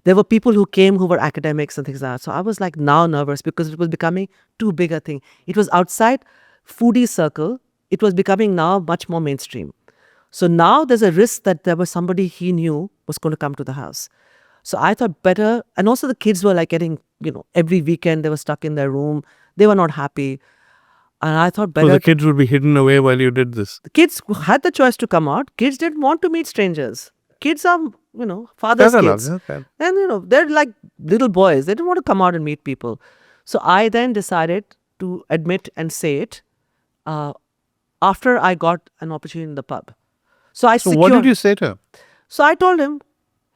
There were people who came who were academics and things like that. So I was like now nervous because it was becoming too big a thing. It was outside foodie circle. It was becoming now much more mainstream. So now there's a risk that there was somebody he knew was going to come to the house. So I thought better, and also the kids were like getting, every weekend they were stuck in their room. They were not happy. And I thought So better. the kids would be hidden away while you did this. The kids had the choice to come out. Kids didn't want to meet strangers. Kids are, father's Fair enough, kids. yeah, fair. And, they're like little boys. They didn't want to come out and meet people. So I then decided to admit and say it after I got an opportunity in the pub. So I So secured. what did you say to him? So I told him,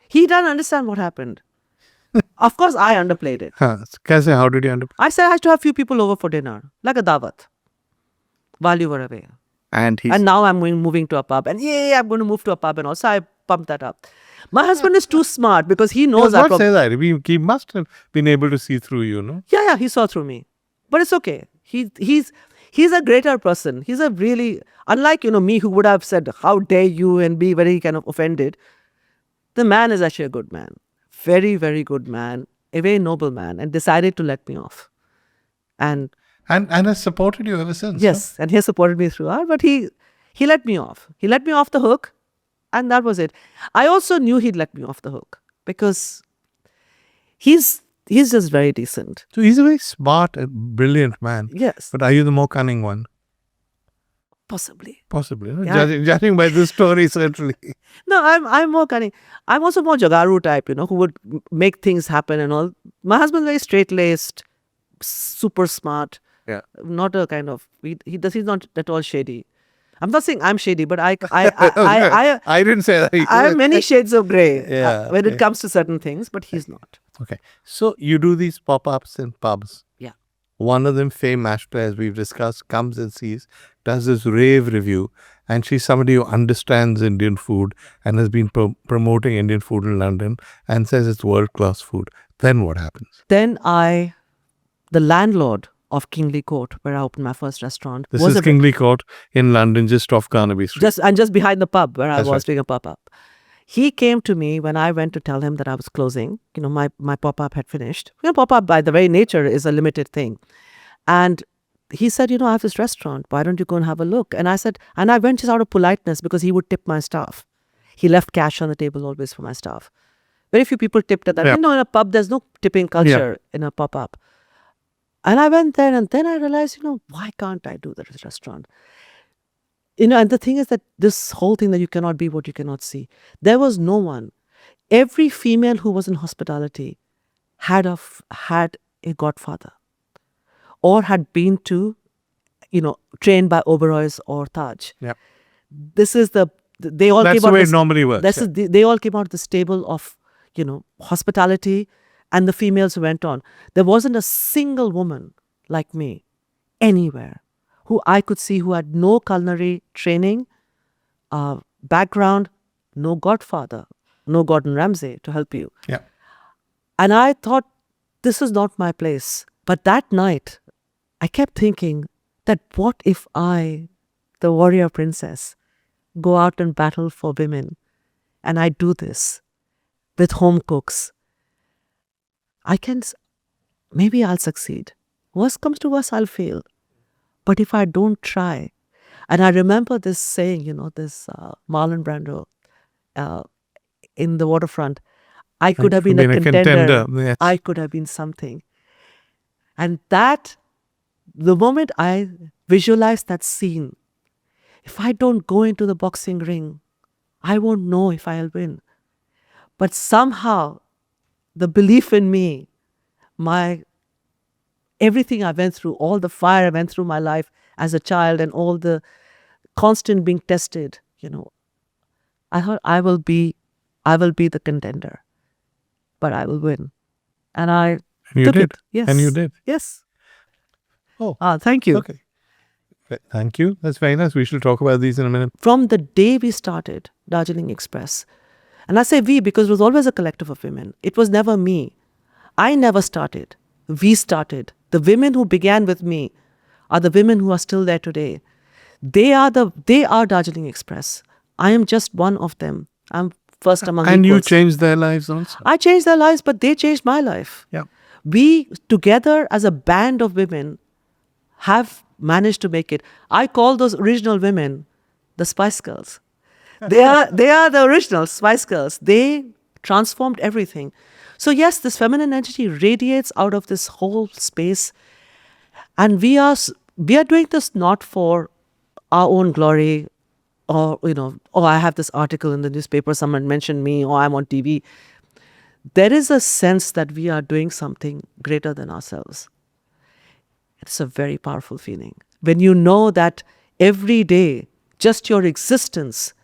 he didn't understand what happened. Of course, I underplayed it. Kaise, how did you end up? I said I had to have few people over for dinner, like a dawat, while you were away. And And now I'm moving to a pub. And I'm going to move to a pub. And also I pumped that up. My husband is too smart because he he knows does not say that. He must have been able to see through you, no? Yeah, he saw through me. But it's okay. He's a greater person. He's a really, unlike, me who would have said, how dare you, and be very kind of offended. The man is actually a good man. Very, very good man. A very noble man. And decided to let me off. And has supported you ever since. yes, and he has supported me throughout, but he let me off. He let me off the hook, and that was it. I also knew he'd let me off the hook because he's just very decent. So he's a very smart and brilliant man. Yes, But are you the more cunning one? possibly. Possibly. No? Yeah. Judging by this story, certainly. No, I'm more cunning. I'm also more jagaru type, who would make things happen and all. My husband's very straight-laced, super smart. Yeah. Not a kind of he's not at all shady. I'm not saying I'm shady, but I didn't say that. I have many shades of grey Yeah, when okay. it comes to certain things, but he's not. Okay. So you do these pop-ups in pubs. Yeah. One of them, Faye Mashta, as we've discussed, comes and sees, does this rave review, and she's somebody who understands Indian food and has been promoting Indian food in London and says it's world-class food. Then what happens? Then the landlord of Kingly Court, where I opened my first restaurant, This is Kingly Court in London, just off Carnaby Street. just behind the pub where I That's was right. doing a pop-up. He came to me when I went to tell him that I was closing. My pop-up had finished. Pop-up by the very nature is a limited thing. And he said, I have this restaurant. Why don't you go and have a look? And I said, and I went just out of politeness because he would tip my staff. He left cash on the table always for my staff. Very few people tipped at that. Yeah. In a pub, there's no tipping culture in a pop-up. And I went there and then I realized, why can't I do this restaurant? And the thing is that this whole thing that you cannot be what you cannot see. There was no one. Every female who was in hospitality had a godfather or had been to, trained by Oberoi's or Taj. Yeah. This is they all That's came the out way it normally works. they all came out of the stable of, hospitality, and the females who went on. There wasn't a single woman like me anywhere who I could see who had no culinary training, background, no godfather, no Gordon Ramsay to help you. Yeah. And I thought, this is not my place. But that night, I kept thinking that what if I, the warrior princess, go out and battle for women, and I do this with home cooks? Maybe I'll succeed. Worst comes to worst, I'll fail. But if I don't try, and I remember this saying, this Marlon Brando in the waterfront, I could have been a contender. Yes. I could have been something. And the moment I visualized that scene, if I don't go into the boxing ring, I won't know if I'll win. But somehow, the belief in me, everything I went through, all the fire I went through my life as a child and all the constant being tested, I thought I will be the contender, but I will win. And I And you took did. it. Yes. And you did. Yes. Oh, Thank you. okay. Thank you. That's very nice. We shall talk about these in a minute. From the day we started Darjeeling Express, and I say we because it was always a collective of women. It was never me. I never started. We started. The women who began with me are the women who are still there today. They are Darjeeling Express. I am just one of them. I'm first among And you equals. changed their lives also. I changed their lives, but they changed my life. Yeah. We together as a band of women have managed to make it. I call those original women the Spice Girls. They are the original Spice Girls. They transformed everything. So yes, this feminine energy radiates out of this whole space, and we are doing this not for our own glory, or oh, I have this article in the newspaper, someone mentioned me, or I'm on TV. There is a sense that we are doing something greater than ourselves. It's a very powerful feeling when you know that every day just your existence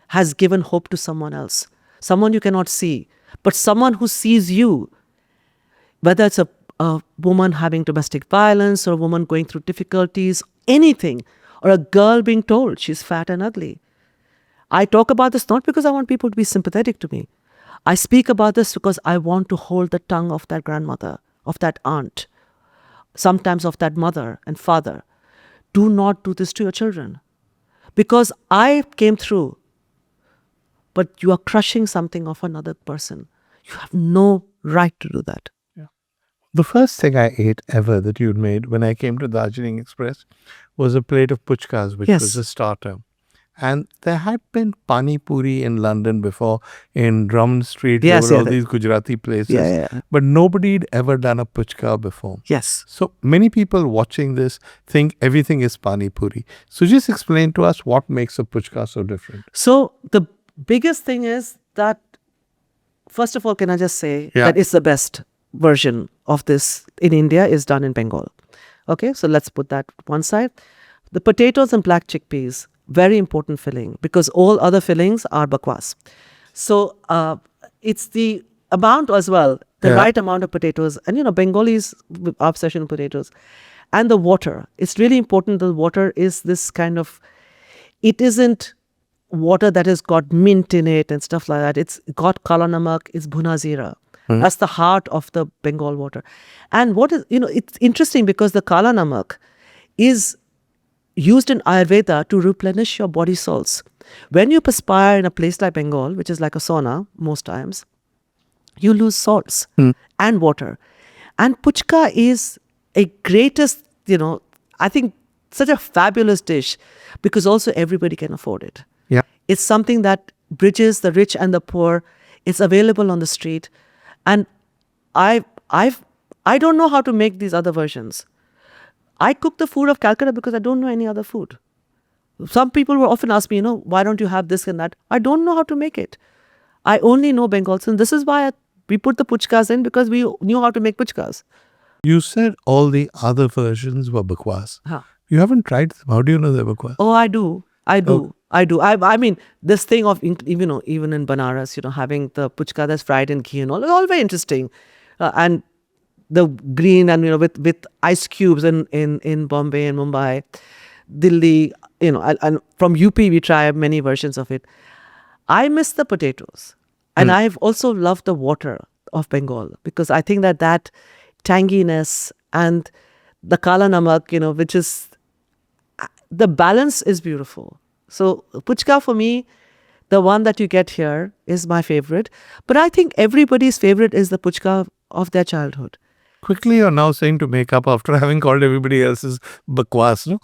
has given hope to someone else, someone you cannot see, but someone who sees you, whether it's a woman having domestic violence, or a woman going through difficulties, anything, or a girl being told she's fat and ugly. I talk about this not because I want people to be sympathetic to me. I speak about this because I want to hold the tongue of that grandmother, of that aunt, sometimes of that mother and father. Do not do this to your children. Because I came through, but you are crushing something of another person. You have no right to do that. The first thing I ate ever that you'd made when I came to Darjeeling Express was a plate of puchkas, which Yes. was a starter. And there had been pani puri in London before, in Drummond Street. Yes, there were yeah, all these Gujarati places. Yeah. But nobody had ever done a puchka before. Yes. So many people watching this think everything is pani puri. So just explain to us what makes a puchka so different. So the biggest thing is that, first of all, can I just say Yeah. that it's the best version of this in India is done in Bengal. Okay, so let's put that one side. The potatoes and black chickpeas, very important filling, because all other fillings are bakwas. So it's the amount as well, the Yeah. right amount of potatoes. And Bengalis with obsession with potatoes. And the water. It's really important. The water is this kind of, it isn't water that has got mint in it and stuff like that. It's got kala namak, it's bhuna zira. That's the heart of the Bengal water. And what is, it's interesting because the kala namak is used in Ayurveda to replenish your body salts. When you perspire in a place like Bengal, which is like a sauna most times, you lose salts and water. And puchka is a greatest, I think such a fabulous dish because also everybody can afford it. Yeah. It's something that bridges the rich and the poor. It's available on the street. And I don't know how to make these other versions. I cook the food of Calcutta because I don't know any other food. Some people will often ask me, why don't you have this and that? I don't know how to make it. I only know Bengal. And this is why we put the puchkas in, because we knew how to make puchkas. You said all the other versions were bakwas. Huh. You haven't tried them. How do you know they're bakwas? Oh, I do. I mean, this thing of, even in Banaras, having the puchka that's fried in ghee and all very interesting. And the green and, with ice cubes in Bombay and Mumbai, Delhi, and from UP we try many versions of it. I miss the potatoes. And I've also loved the water of Bengal because I think that tanginess and the kala namak, which is, the balance is beautiful. So puchka for me, the one that you get here is my favorite. But I think everybody's favorite is the puchka of their childhood. Quickly, you're now saying to make up after having called everybody else's bakwas, no?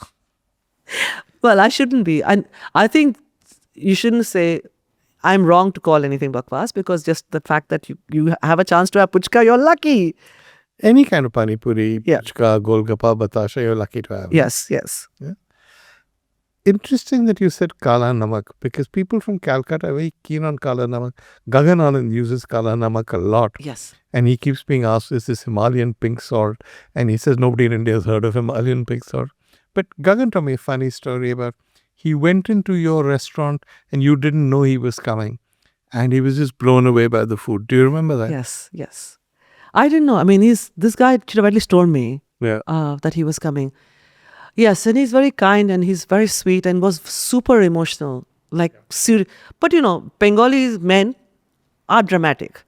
Well, I shouldn't be. And I think you shouldn't say I'm wrong to call anything bakwas, because just the fact that you have a chance to have puchka, you're lucky. Any kind of pani puri, Yeah. puchka, golgappa, batasha, you're lucky to have. Yes. Interesting that you said kala namak, because people from Calcutta are very keen on kala namak. Gagan Anand uses kala namak a lot. Yes. And he keeps being asked, is this Himalayan pink salt? And he says nobody in India has heard of Himalayan pink salt. But Gagan told me a funny story about, he went into your restaurant and you didn't know he was coming. And he was just blown away by the food. Do you remember that? Yes. I didn't know. I mean, this guy should have at least told me Yeah. that he was coming. Yes, and he's very kind and he's very sweet and was super emotional. Like, but Bengali men are dramatic.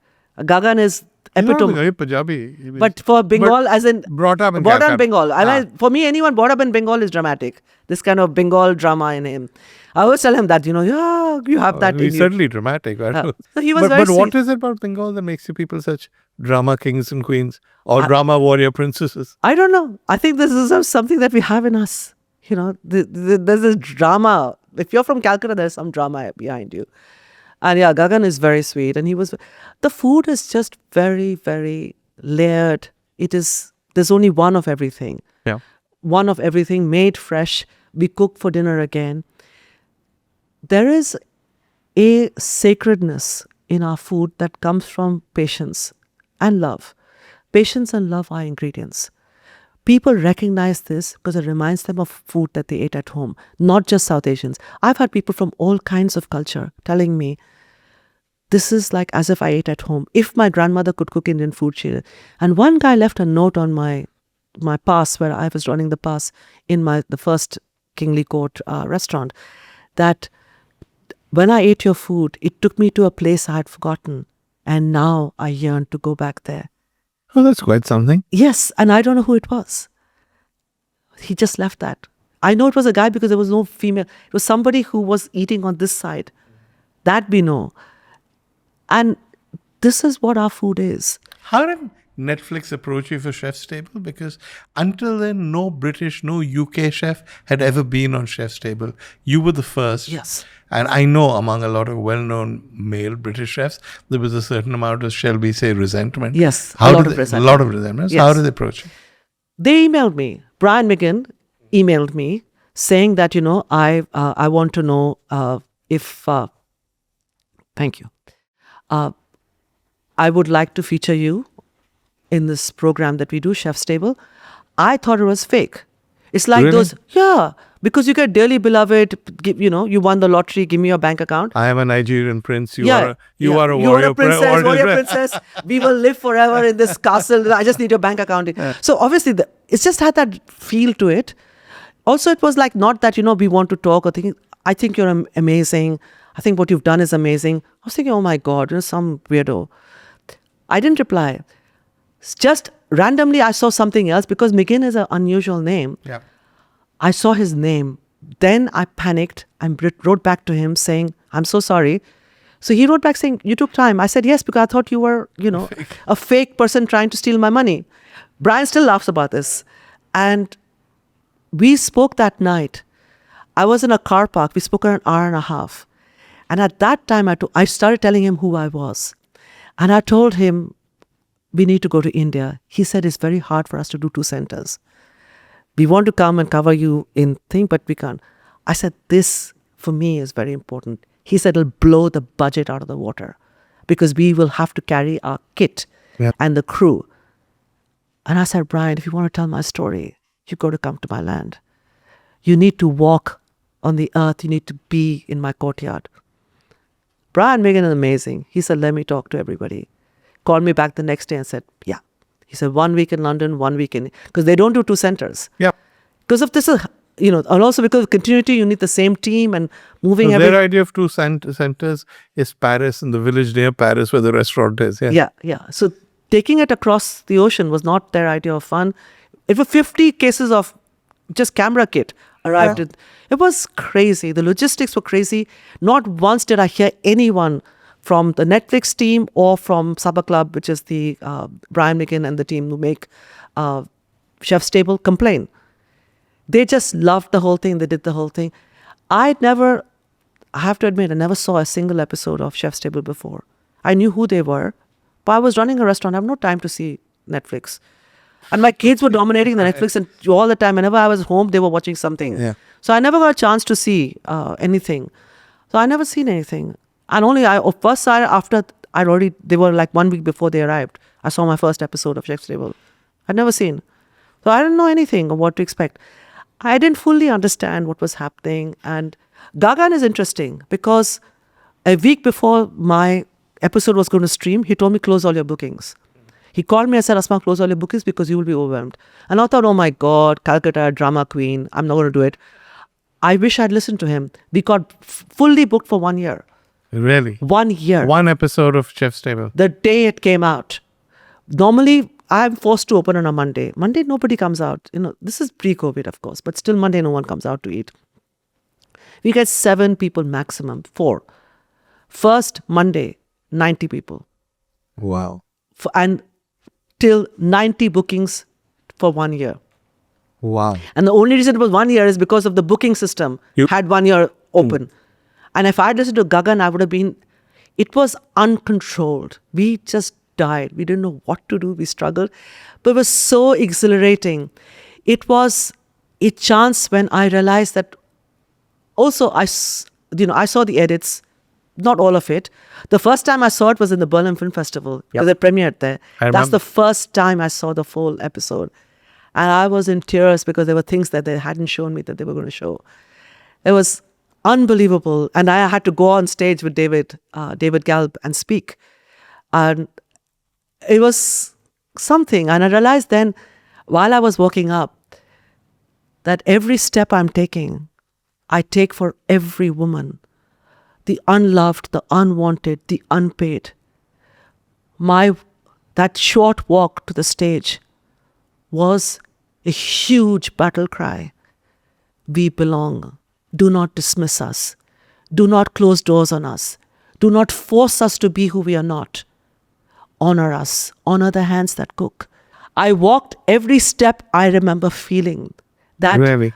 Gagan is He's not epitome. Bengali, Punjabi. He was But for Bengal, as in brought up in brought up in Calcutta. Bengal. For me, anyone brought up in Bengal is dramatic. This kind of Bengal drama in him. I always tell him that, yeah, you have that in He's you. certainly dramatic. I don't know. So he was but very but what sweet. is it about Bengal that makes you people such drama kings and queens or drama warrior princesses? I don't know. I think this is something that we have in us. There's this drama. If you're from Calcutta, there's some drama behind you. And yeah, Gagan is very sweet. And the food is just very, very layered. There's only one of everything. Yeah. One of everything made fresh. We cook for dinner again. There is a sacredness in our food that comes from patience and love. Patience and love are ingredients. People recognize this because it reminds them of food that they ate at home, not just South Asians. I've had people from all kinds of culture telling me, this is like as if I ate at home. If my grandmother could cook Indian food, she did. And one guy left a note on my pass, where I was running the pass in the first Kingly Court restaurant, that when I ate your food, it took me to a place I had forgotten. And now I yearn to go back there. Oh, that's quite something. Yes, and I don't know who it was. He just left that. I know it was a guy because there was no female. It was somebody who was eating on this side. That we know. And this is what our food is. How did Netflix approach you for Chef's Table? Because until then, no British, no UK chef had ever been on Chef's Table. You were the first. Yes. And I know among a lot of well-known male British chefs, there was a certain amount of, shall we say, resentment. Yes, A lot of resentment. Yes. How did they approach you? They emailed me. Brian McGinn emailed me saying that, I want to know if, thank you. I would like to feature you in this program that we do, Chef's Table. I thought it was fake. It's like Really? because you get dearly beloved, you won the lottery, give me your bank account. I am a Nigerian prince. You You are a are warrior a princess, warrior princess. We will live forever in this castle. I just need your bank account. So obviously, it's just had that feel to it. Also, it was like not that, we want to talk or thinking, I think you're amazing. I think what you've done is amazing. I was thinking, oh my God, some weirdo. I didn't reply. Just randomly, I saw something else because McGinn is an unusual name. Yeah. I saw his name. Then I panicked and wrote back to him saying, I'm so sorry. So he wrote back saying, you took time. I said, yes, because I thought you were, a fake person trying to steal my money. Brian still laughs about this. And we spoke that night. I was in a car park. We spoke for an hour and a half. And at that time, I started telling him who I was. And I told him, we need to go to India. He said, it's very hard for us to do 2 centers. We want to come and cover you in thing, but we can't. I said, this for me is very important. He said, it'll blow the budget out of the water because we will have to carry our kit and the crew. And I said, Brian, if you want to tell my story, you got to come to my land. You need to walk on the earth. You need to be in my courtyard. Brian McGinn is amazing. He said, let me talk to everybody. Called me back the next day and said, yeah. He said, 1 week in London, 1 week in... Because they don't do 2 centers. Yeah. Because of this, and also because of continuity, you need the same team and moving So everything. their idea of 2 centers is Paris and the village near Paris where the restaurant is. Yeah. Yeah. So taking it across the ocean was not their idea of fun. It was 50 cases of just camera kit arrived. It was crazy. The logistics were crazy. Not once did I hear anyone from the Netflix team or from Sabha Club, which is the Brian McGinn and the team who make Chef's Table, complain. They just loved the whole thing. They did the whole thing. I have to admit, I never saw a single episode of Chef's Table before. I knew who they were, but I was running a restaurant. I have no time to see Netflix. And my kids were dominating the Netflix, and all the time, whenever I was home, they were watching something. Yeah. So I never got a chance to see anything. So I never seen anything. And only first saw after they were like 1 week before they arrived. I saw my first episode of Chef's Table. I'd never seen. So I didn't know anything of what to expect. I didn't fully understand what was happening. And Gagan is interesting because a week before my episode was going to stream, he told me, close all your bookings. He called me and said, Asma, close all your bookings because you will be overwhelmed. And I thought, oh my God, Calcutta, drama queen, I'm not going to do it. I wish I'd listened to him. We got fully booked for 1 year. Really? 1 year. One episode of Chef's Table. The day it came out. Normally, I'm forced to open on a Monday. Monday, nobody comes out. This is pre-COVID, of course, but still Monday, no one comes out to eat. We get 7 people maximum, 4. First Monday, 90 people. Wow. And till 90 bookings for 1 year. Wow. And the only reason it was 1 year is because of the booking system had 1 year open. And if I had listened to Gagan, I would have been, it was uncontrolled. We just died. We didn't know what to do. We struggled. But it was so exhilarating. It was a chance when I realized that also I saw the edits, not all of it. The first time I saw it was in the Berlin Film Festival because it premiered there. That's the first time I saw the full episode. And I was in tears because there were things that they hadn't shown me that they were going to show. It was unbelievable. And I had to go on stage with David Galb and speak. And it was something. And I realized then, while I was walking up, that every step I'm taking, I take for every woman. The unloved, the unwanted, the unpaid. That short walk to the stage was a huge battle cry. We belong. Do not dismiss us. Do not close doors on us. Do not force us to be who we are not. Honor us. Honor the hands that cook. I walked every step. I remember feeling that. Really?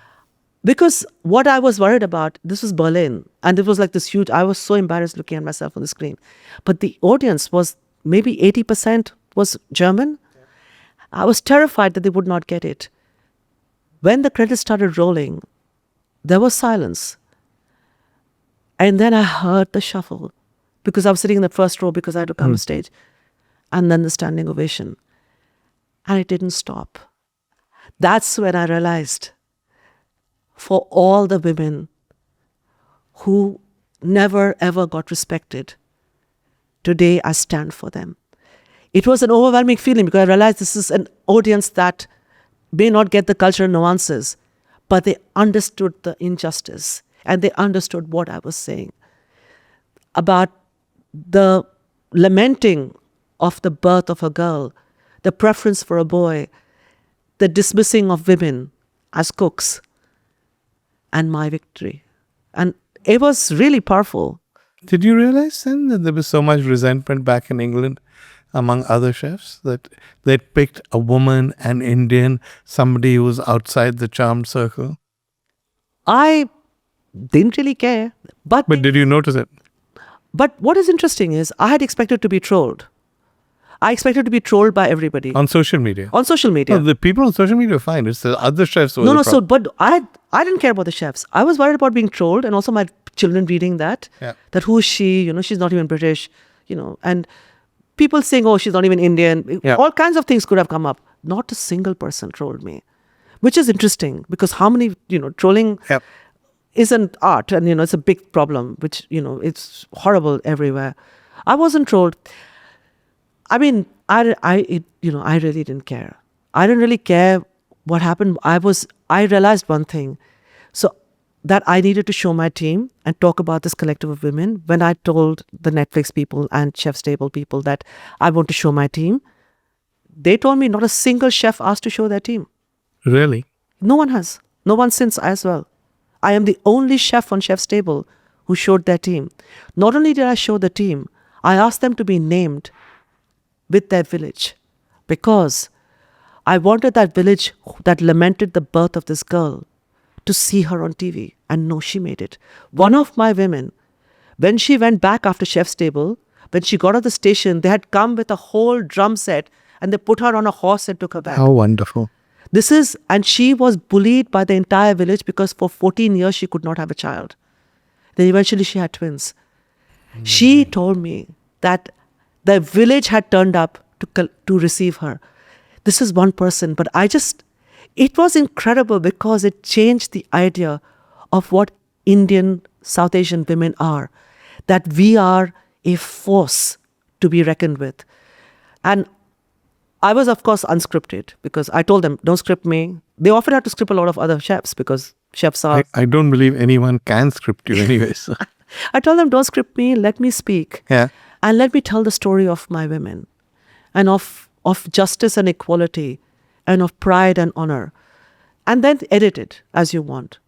Because what I was worried about, this was Berlin, and it was like this huge, I was so embarrassed looking at myself on the screen. But the audience was maybe 80% was German. I was terrified that they would not get it. When the credits started rolling, there was silence. And then I heard the shuffle because I was sitting in the first row because I had to come on stage. And then the standing ovation. And it didn't stop. That's when I realized, for all the women who never ever got respected, today I stand for them. It was an overwhelming feeling because I realized this is an audience that may not get the cultural nuances, but they understood the injustice and they understood what I was saying about the lamenting of the birth of a girl, the preference for a boy, the dismissing of women as cooks, and my victory. And it was really powerful. Did you realize then that there was so much resentment back in England among other chefs that they'd picked a woman, an Indian, somebody who was outside the charmed circle? I didn't really care. But did you notice it? But what is interesting is I had expected to be trolled. I expected to be trolled by everybody. On social media? On social media. No, the people on social media are fine. It's the other chefs who were the problem. But I didn't care about the chefs. I was worried about being trolled, and also my children reading that. Yeah. That who is she? She's not even British. And people saying, oh, she's not even Indian. Yeah. All kinds of things could have come up. Not a single person trolled me, which is interesting because how many, trolling is an art, and it's a big problem, which it's horrible everywhere. I wasn't trolled. I mean, I really didn't care. I didn't really care what happened. I realized one thing. So that I needed to show my team and talk about this collective of women. When I told the Netflix people and Chef's Table people that I want to show my team, they told me not a single chef asked to show their team. Really? No one has. No one since as well. I am the only chef on Chef's Table who showed their team. Not only did I show the team, I asked them to be named with their village because I wanted that village that lamented the birth of this girl to see her on TV and know she made it. One of my women, when she went back after Chef's Table, when she got off the station, they had come with a whole drum set and they put her on a horse and took her back. How wonderful. And she was bullied by the entire village because for 14 years she could not have a child. Then eventually she had twins. She told me that the village had turned up to receive her. This is one person, but it was incredible because it changed the idea of what Indian, South Asian women are, that we are a force to be reckoned with. And I was, of course, unscripted because I told them, don't script me. They often had to script a lot of other chefs because chefs are... I don't believe anyone can script you anyways. I told them, don't script me, let me speak. Yeah. And let me tell the story of my women and of justice and equality and of pride and honor. And then edit it as you want.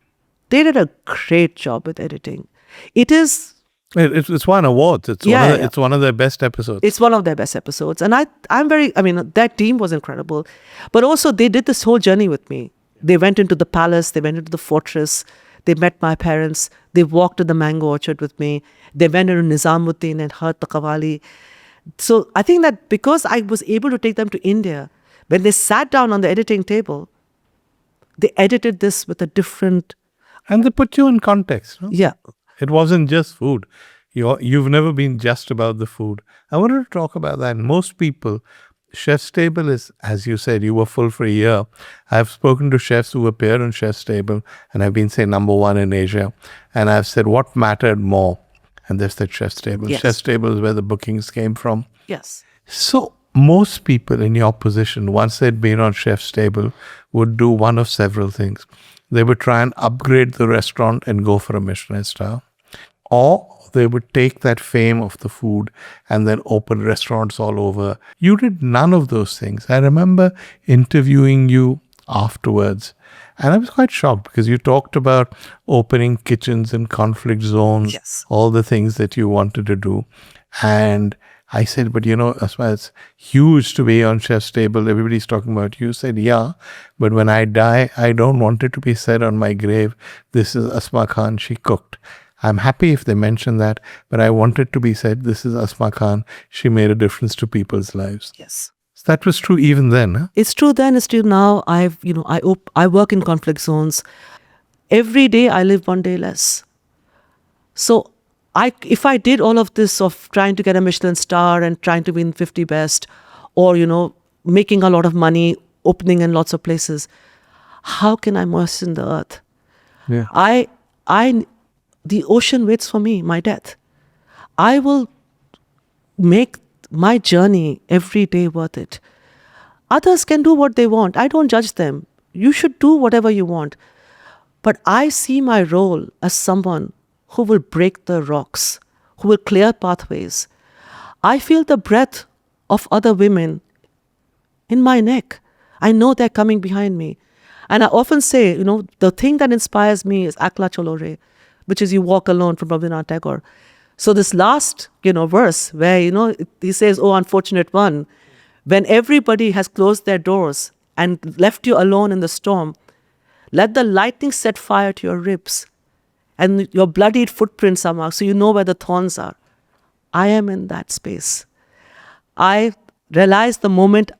They did a great job with editing. It is... It's won awards. It's one of their best episodes. It's one of their best episodes. And that team was incredible. But also they did this whole journey with me. They went into the palace, they went into the fortress, they met my parents, they walked to the mango orchard with me, they went into Nizamuddin and heard the Qawwali. So I think that because I was able to take them to India, when they sat down on the editing table, they edited this with a different... And they put you in context. No? Yeah. It wasn't just food. You've never been just about the food. I wanted to talk about that. Most people, Chef's Table is, as you said, you were full for a year. I've spoken to chefs who appear on Chef's Table and have been, say, #1 in Asia. And I've said, what mattered more? And they've said Chef's Table. Yes. Chef's Table is where the bookings came from. Yes. So most people in your position, once they'd been on Chef's Table, would do one of several things. They would try and upgrade the restaurant and go for a Michelin star. Or they would take that fame of the food and then open restaurants all over. You did none of those things. I remember interviewing you afterwards. And I was quite shocked because you talked about opening kitchens in conflict zones, Yes. all the things that you wanted to do. And I said, but Asma, it's huge to be on Chef's Table. Everybody's talking about you. You said, yeah, but when I die, I don't want it to be said on my grave, this is Asma Khan, she cooked. I'm happy if they mention that, but I want it to be said, this is Asma Khan, she made a difference to people's lives. Yes. So that was true even then, huh? It's true then, it's true now. I work in conflict zones. Every day I live one day less. So if I did all of this of trying to get a Michelin star and trying to win 50 best or, making a lot of money, opening in lots of places, how can I moisten the earth? Yeah. The ocean waits for me, my death. I will make my journey every day worth it. Others can do what they want. I don't judge them. You should do whatever you want. But I see my role as someone who will break the rocks, who will clear pathways. I feel the breath of other women in my neck. I know they're coming behind me. And I often say, the thing that inspires me is Akla Cholore, which is You Walk Alone from Rabindranath Tagore. So this last, verse where, he says, oh, unfortunate one, when everybody has closed their doors and left you alone in the storm, let the lightning set fire to your ribs and your bloodied footprints are marked so you know where the thorns are. I am in that space. I realized the moment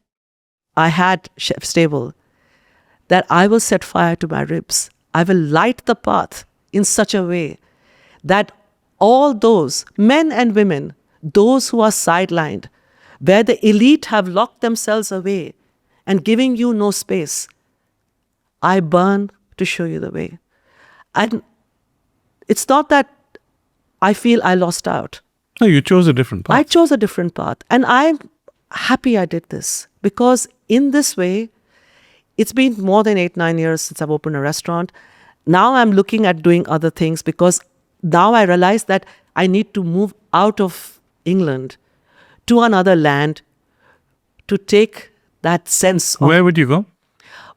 I had Chef's Table that I will set fire to my ribs. I will light the path in such a way that all those men and women, those who are sidelined, where the elite have locked themselves away and giving you no space, I burn to show you the way. And it's not that I feel I lost out. No, you chose a different path. I chose a different path. And I'm happy I did this because in this way, it's been more than 8-9 years since I've opened a restaurant. Now I'm looking at doing other things because now I realize that I need to move out of England to another land to take that sense of... Where would you go?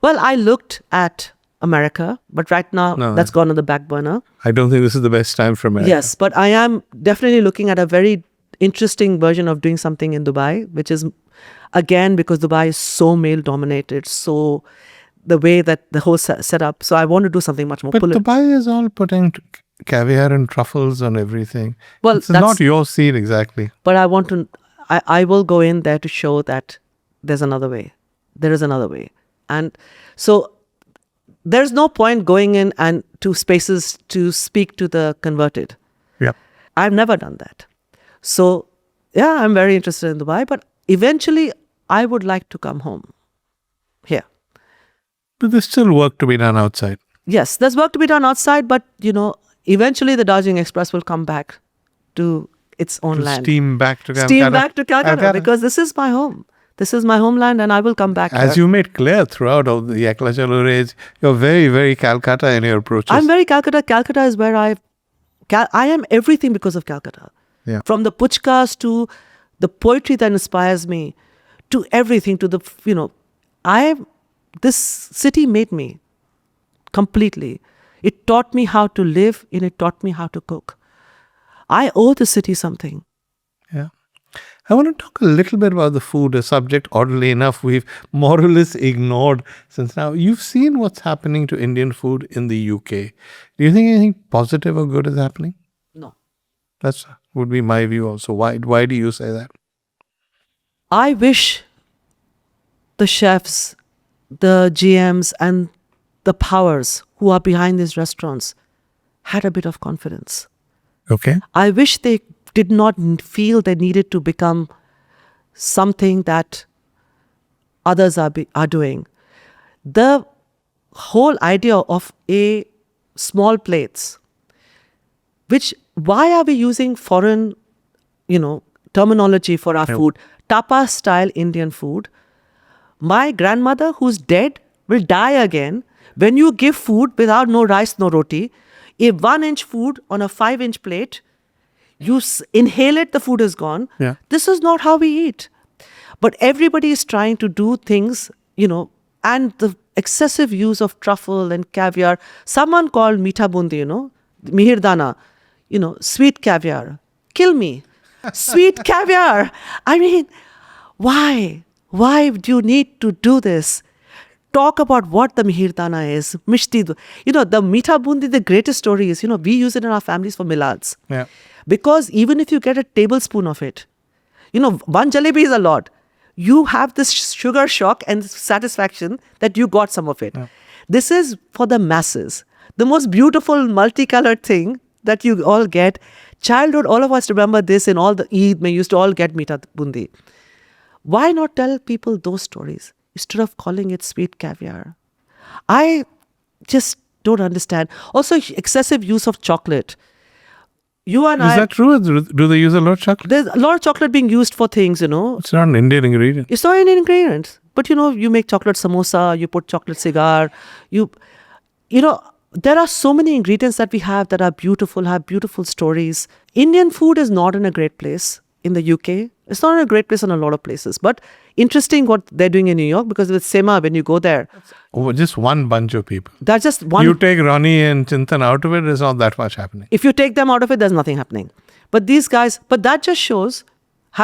Well, I looked at America, but right now that's gone on the back burner. I don't think this is the best time for America. Yes, but I am definitely looking at a very interesting version of doing something in Dubai, which is, again, because Dubai is so male-dominated, so the way that the whole setup. So I want to do something much more But Dubai is all putting caviar and truffles on everything. Well, it's not your scene exactly. But I want to, I will go in there to show that there's another way. There is another way. And so there's no point going in and to spaces to speak to the converted. Yeah. I've never done that. So yeah, I'm very interested in Dubai, but eventually I would like to come home here. But there's still work to be done outside. Yes, there's work to be done outside, but eventually the Darjeeling Express will come back to its own land. Steam back to Calcutta. Steam back to Calcutta because this is my home. This is my homeland and I will come back As here. you made clear throughout all the Ekla Chalo age, you're very, very Calcutta in your approaches. I'm very Calcutta. Calcutta is where I am everything because of Calcutta. Yeah. From the Puchkas to the poetry that inspires me, to everything, to the, this city made me completely. It taught me how to live and it taught me how to cook. I owe the city something. Yeah. I want to talk a little bit about the food, a subject, oddly enough, we've more or less ignored since now. You've seen what's happening to Indian food in the UK. Do you think anything positive or good is happening? No. That would be my view also. Why do you say that? I wish the chefs, the GMs, and the powers who are behind these restaurants had a bit of confidence. Okay. I wish they did not feel they needed to become something that others are doing. The whole idea of a small plates, why are we using foreign, terminology for our food? Tapas style Indian food. My grandmother, who's dead, will die again when you give food without no rice, no roti. A 1-inch food on a 5-inch plate, you inhale it, the food is gone. Yeah. This is not how we eat. But everybody is trying to do things, and the excessive use of truffle and caviar. Someone called meetha bundi, mihirdana, sweet caviar. Kill me. Sweet caviar. I mean, why? Why do you need to do this? Talk about what the mihirdana is. Mishti. The meetha bundi, the greatest story is, we use it in our families for milads. Yeah. Because even if you get a tablespoon of it, one jalebi is a lot. You have this sugar shock and satisfaction that you got some of it. Yeah. This is for the masses. The most beautiful multicolored thing that you all get. Childhood, all of us remember this in all the Eid, we used to all get meetha bundi. Why not tell people those stories instead of calling it sweet caviar? I just don't understand. Also, excessive use of chocolate. You and Is that true? Do they use a lot of chocolate? There's a lot of chocolate being used for things, It's not an Indian ingredient. It's not an ingredient. But, you make chocolate samosa, you put chocolate cigar, there are so many ingredients that we have that are beautiful, have beautiful stories. Indian food is not in a great place in the UK. It's not in a great place in a lot of places. But interesting what they're doing in New York, because with Sema, when you go there, Just one bunch of people. that's just one. You take Ronnie and Chintan out of it, there's not that much happening. If you take them out of it, there's nothing happening. But these guys, that just shows,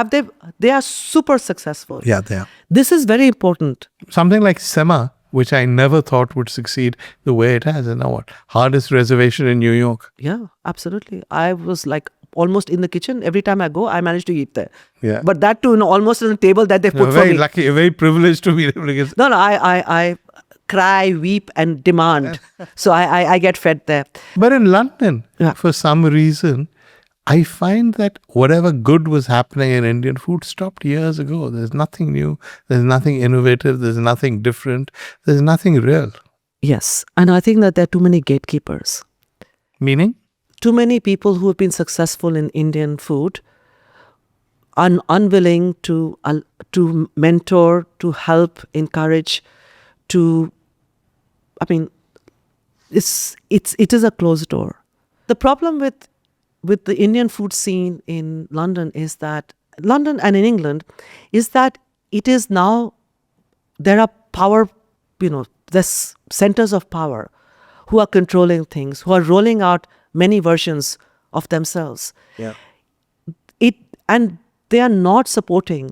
they are super successful. Yeah, they are. This is very important. Something like Sema, which I never thought would succeed the way it has. And now what? Hardest reservation in New York. Yeah, absolutely. I was like almost in the kitchen. Every time I go, I manage to eat there. Yeah. But that too, almost on the table that they put You're for very me. lucky, very privileged to be able to get. No, I cry, weep and demand. So I get fed there. But in London, Yeah. for some reason, I find that whatever good was happening in Indian food stopped years ago. There's nothing new. There's nothing innovative. There's nothing different. There's nothing real. Yes. And I think that there are too many gatekeepers. Meaning? Too many people who have been successful in Indian food are unwilling to mentor, to help, encourage, it is a closed door. The problem with the Indian food scene in London and in England is that it is now, there are power, there's centers of power who are controlling things, who are rolling out many versions of themselves. Yeah. And they are not supporting,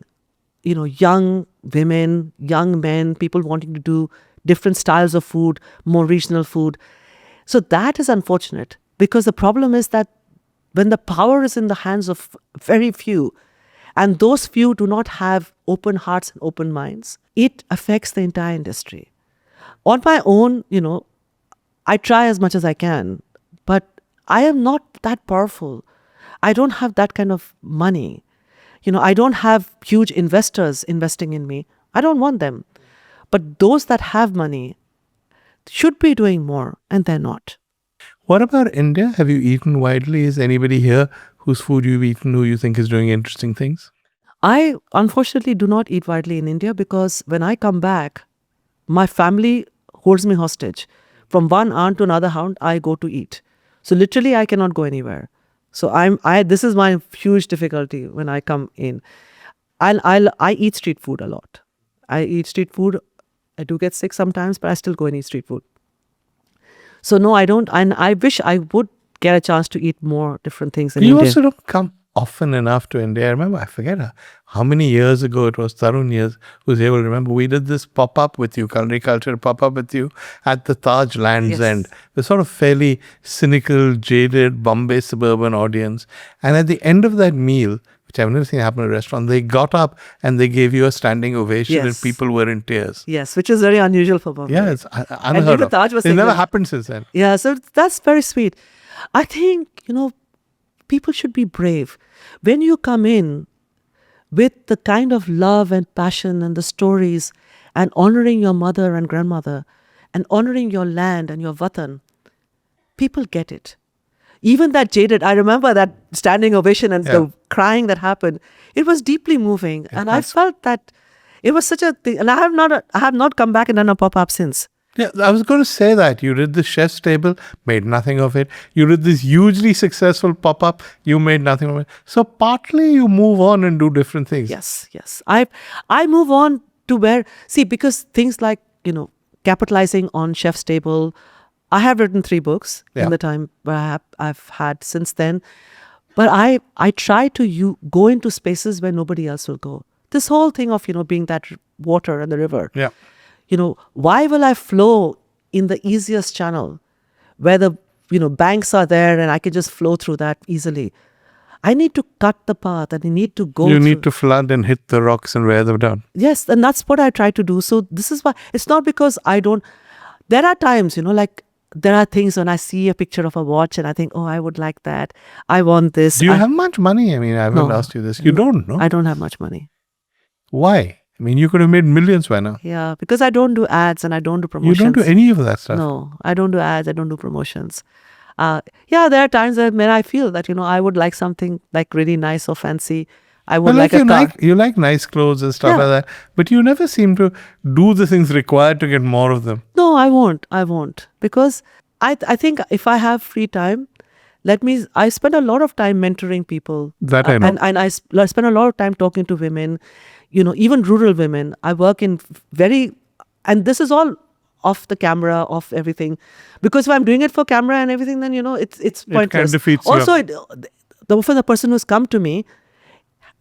young women, young men, people wanting to do different styles of food, more regional food. So that is unfortunate, because the problem is that when the power is in the hands of very few, and those few do not have open hearts and open minds, it affects the entire industry. On my own, I try as much as I can, but I am not that powerful. I don't have that kind of money. I don't have huge investors investing in me. I don't want them. But those that have money should be doing more, and they're not. What about India? Have you eaten widely? Is anybody here whose food you've eaten who you think is doing interesting things? I unfortunately do not eat widely in India because when I come back, my family holds me hostage. From one aunt to another aunt, I go to eat. So literally, I cannot go anywhere. So this is my huge difficulty when I come in. And I eat street food a lot. I eat street food. I do get sick sometimes, but I still go and eat street food. So no, I don't. And I wish I would get a chance to eat more different things in You India. also don't come often enough to India. I remember, I forget how many years ago it was, Tarun years, who's able to remember, we did this pop-up with you, culinary culture pop-up with you at the Taj Land's Yes. End. The sort of fairly cynical, jaded Bombay suburban audience. And at the end of that meal, which I've never seen happen at a restaurant, they got up and they gave you a standing ovation and Yes. people were in tears. Yes, which is very unusual for Bombay. Yeah, it's unheard even of. Taj was It saying never that- happened since then. Yeah, so that's very sweet. I think, people should be brave. When you come in with the kind of love and passion and the stories and honoring your mother and grandmother and honoring your land and your watan, people get it. Even that jaded, I remember that standing ovation and Yeah. the crying that happened. It was deeply moving. And I felt that it was such a thing. And I have not come back and done a pop-up since. Yeah, I was going to say that. You did the chef's table, made nothing of it. You did this hugely successful pop-up, you made nothing of it. So partly you move on and do different things. Yes. I move on to because things like, capitalizing on chef's table. I have written 3 books Yeah. in the time where I've had since then. But I try to go into spaces where nobody else will go. This whole thing of, being that water and the river. Yeah. Why will I flow in the easiest channel where the, banks are there and I can just flow through that easily? I need to cut the path and I need to go You through. need to flood and hit the rocks and wear them down. Yes, and that's what I try to do. So this is why, it's not because I don't, there are times, like there are things when I see a picture of a watch and I think, oh, I would like that. I want this. Do you have much money? I mean, I haven't No. asked you this. You don't, no? I don't have much money. Why? I mean, you could have made millions by now. Yeah, because I don't do ads and I don't do You promotions. don't do any of that stuff. No, I don't do ads. I don't do promotions. There are times when I feel that, I would like something like really nice or fancy. I would Well, like a car. you like nice clothes and stuff Yeah. like that, but you never seem to do the things required to get more of them. No, I won't. Because I think if I have free time, I spend a lot of time mentoring people. That I know. And I spend a lot of time talking to women, even rural women. I work in and this is all off the camera, off everything. Because if I'm doing it for camera and everything, then, it's pointless. It kind of defeats Also, often the person who's come to me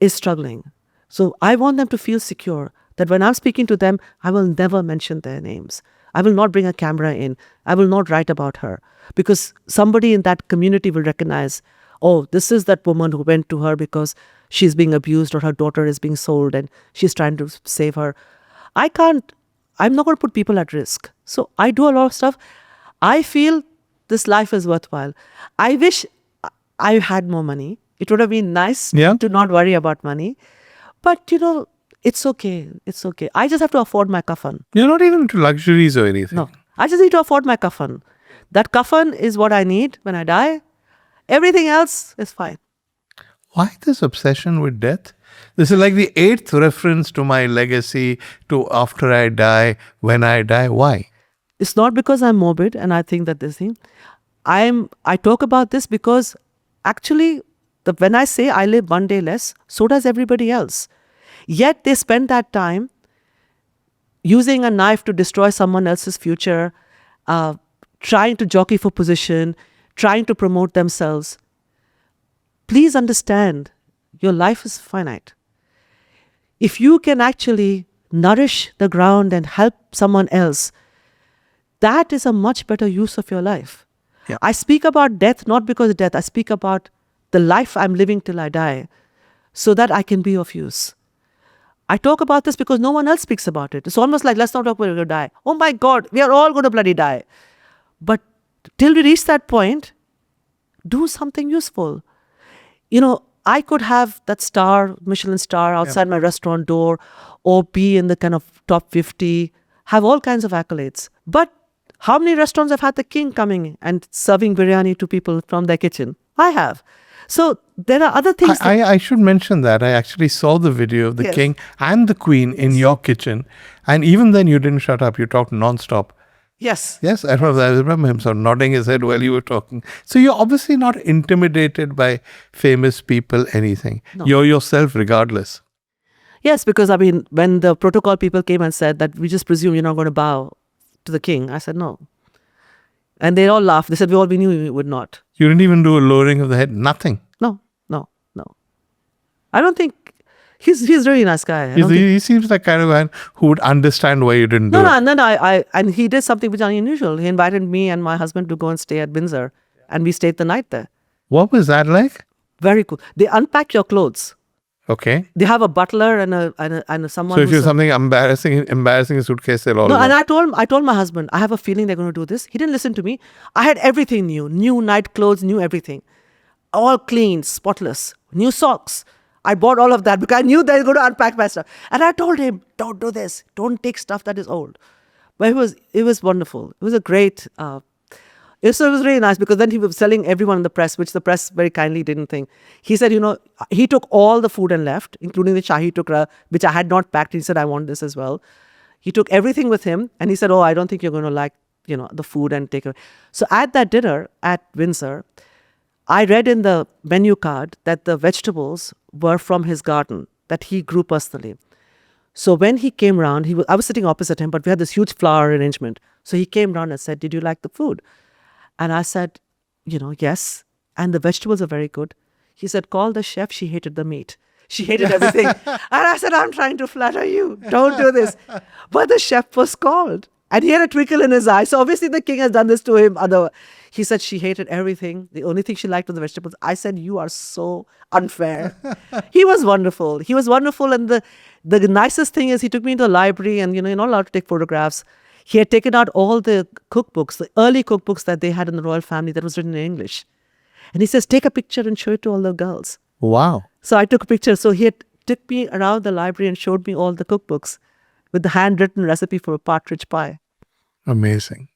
is struggling. So I want them to feel secure that when I'm speaking to them, I will never mention their names. I will not bring a camera in. I will not write about her because somebody in that community will recognize, oh, this is that woman who went to her because she's being abused or her daughter is being sold and she's trying to save her. I'm not going to put people at risk. So I do a lot of stuff. I feel this life is worthwhile. I wish I had more money. It would have been nice to not worry about money. But, it's okay. It's okay. I just have to afford my kafan. You're not even into luxuries or anything. No, I just need to afford my kafan. That kafan is what I need when I die. Everything else is fine. Why this obsession with death? This is like the 8th reference to my legacy, to after I die, when I die. Why? It's not because I'm morbid and I think that this thing. I talk about this because actually, when I say I live one day less, so does everybody else. Yet they spend that time using a knife to destroy someone else's future, trying to jockey for position, trying to promote themselves. Please understand, your life is finite. If you can actually nourish the ground and help someone else, that is a much better use of your life. Yeah. I speak about death not because of death. I speak about the life I'm living till I die so that I can be of use. I talk about this because no one else speaks about it. It's almost like, let's not talk about we're going to die. Oh my God, we are all going to bloody die. But till we reach that point, do something useful. I could have that Michelin star outside my restaurant door or be in the kind of top 50, have all kinds of accolades. But how many restaurants have had the king coming and serving biryani to people from their kitchen? I have. So there are other things. I should mention that I actually saw the video of the Yes. king and the queen in your kitchen, and even then you didn't shut up. You talked non-stop. Yes. Yes, I remember him sort of nodding his head while you were talking. So you're obviously not intimidated by famous people, anything. No. You're yourself regardless. Yes, because I mean, when the protocol people came and said that we just presume you're not going to bow to the king, I said no. And they all laughed. They said we knew we would not. You didn't even do a lowering of the head. Nothing. No. I don't think he's a really nice guy. I don't think, He seems like kind of man who would understand why you didn't do it. no. And he did something which is unusual. He invited me and my husband to go and stay at Windsor, and we stayed the night there. What was that like? Very cool. They unpack your clothes. Okay. They have a butler and someone. So if who's you're something embarrassing a suitcase, they'll all no, know. and I told my husband, I have a feeling they're going to do this. He didn't listen to me. I had everything new night clothes, new everything, all clean, spotless, new socks. I bought all of that because I knew they were going to unpack my stuff. And I told him, don't do this. Don't take stuff that is old. But it was wonderful. It was a great. It was really nice because then he was telling everyone in the press, which the press very kindly didn't think. He said, he took all the food and left, including the Shahi Tukra, which I had not packed. He said, I want this as well. He took everything with him and he said, I don't think you're going to like, the food and take it. So at that dinner at Windsor, I read in the menu card that the vegetables were from his garden that he grew personally. So when he came round, I was sitting opposite him, but we had this huge flower arrangement. So he came round and said, did you like the food? And I said, yes. And the vegetables are very good. He said, call the chef. She hated the meat. She hated everything. And I said, I'm trying to flatter you. Don't do this. But the chef was called. And he had a twinkle in his eye. So obviously the king has done this to him. He said she hated everything. The only thing she liked was the vegetables. I said, you are so unfair. He was wonderful. And the nicest thing is he took me into the library and, you're not allowed to take photographs. He had taken out all the cookbooks, the early cookbooks that they had in the royal family that was written in English. And he says, take a picture and show it to all the girls. Wow. So I took a picture. So he had took me around the library and showed me all the cookbooks with the handwritten recipe for a partridge pie. Amazing.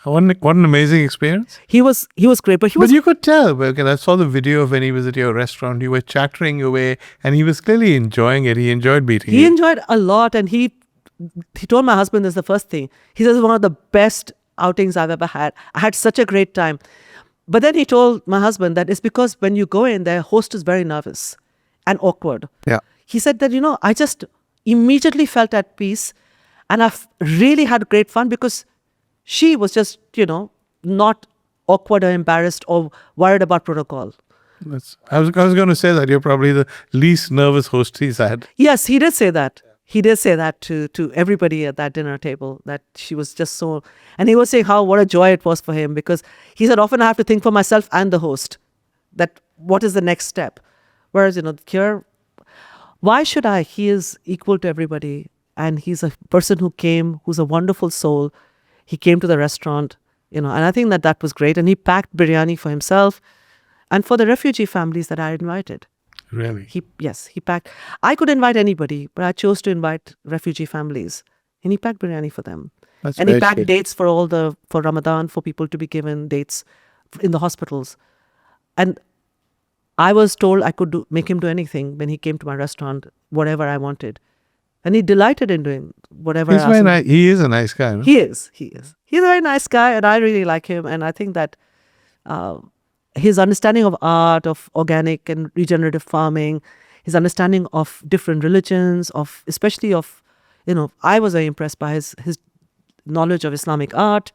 What an amazing experience. He was great, but you could tell, because I saw the video of when he was at your restaurant, you were chattering away and he was clearly enjoying it. He enjoyed beating He you. enjoyed a lot, and he told my husband this is the first thing. He says, one of the best outings I've ever had. I had such a great time. But then he told my husband that it's because when you go in, their host is very nervous and awkward. Yeah. He said that, I just immediately felt at peace, and I've really had great fun because she was just, not awkward or embarrassed or worried about protocol. I was going to say that you're probably the least nervous host he's had. Yes, he did say that. He did say that to everybody at that dinner table, that she was just so... And he was saying what a joy it was for him, because he said, often I have to think for myself and the host, that what is the next step? Whereas, here, why should I? He is equal to everybody. And he's a person who came, who's a wonderful soul. He came to the restaurant, and I think that was great. And he packed biryani for himself and for the refugee families that I invited. Really? He packed. I could invite anybody, but I chose to invite refugee families. And he packed biryani for them. That's and he very packed sweet. dates for Ramadan, for people to be given dates in the hospitals. And I was told I could make him do anything when he came to my restaurant, whatever I wanted. And he delighted in doing whatever He's I asked very him. nice. He is a nice guy. No? He is. He's a very nice guy, and I really like him. And I think that his understanding of art, of organic and regenerative farming, his understanding of different religions, especially I was very impressed by his knowledge of Islamic art.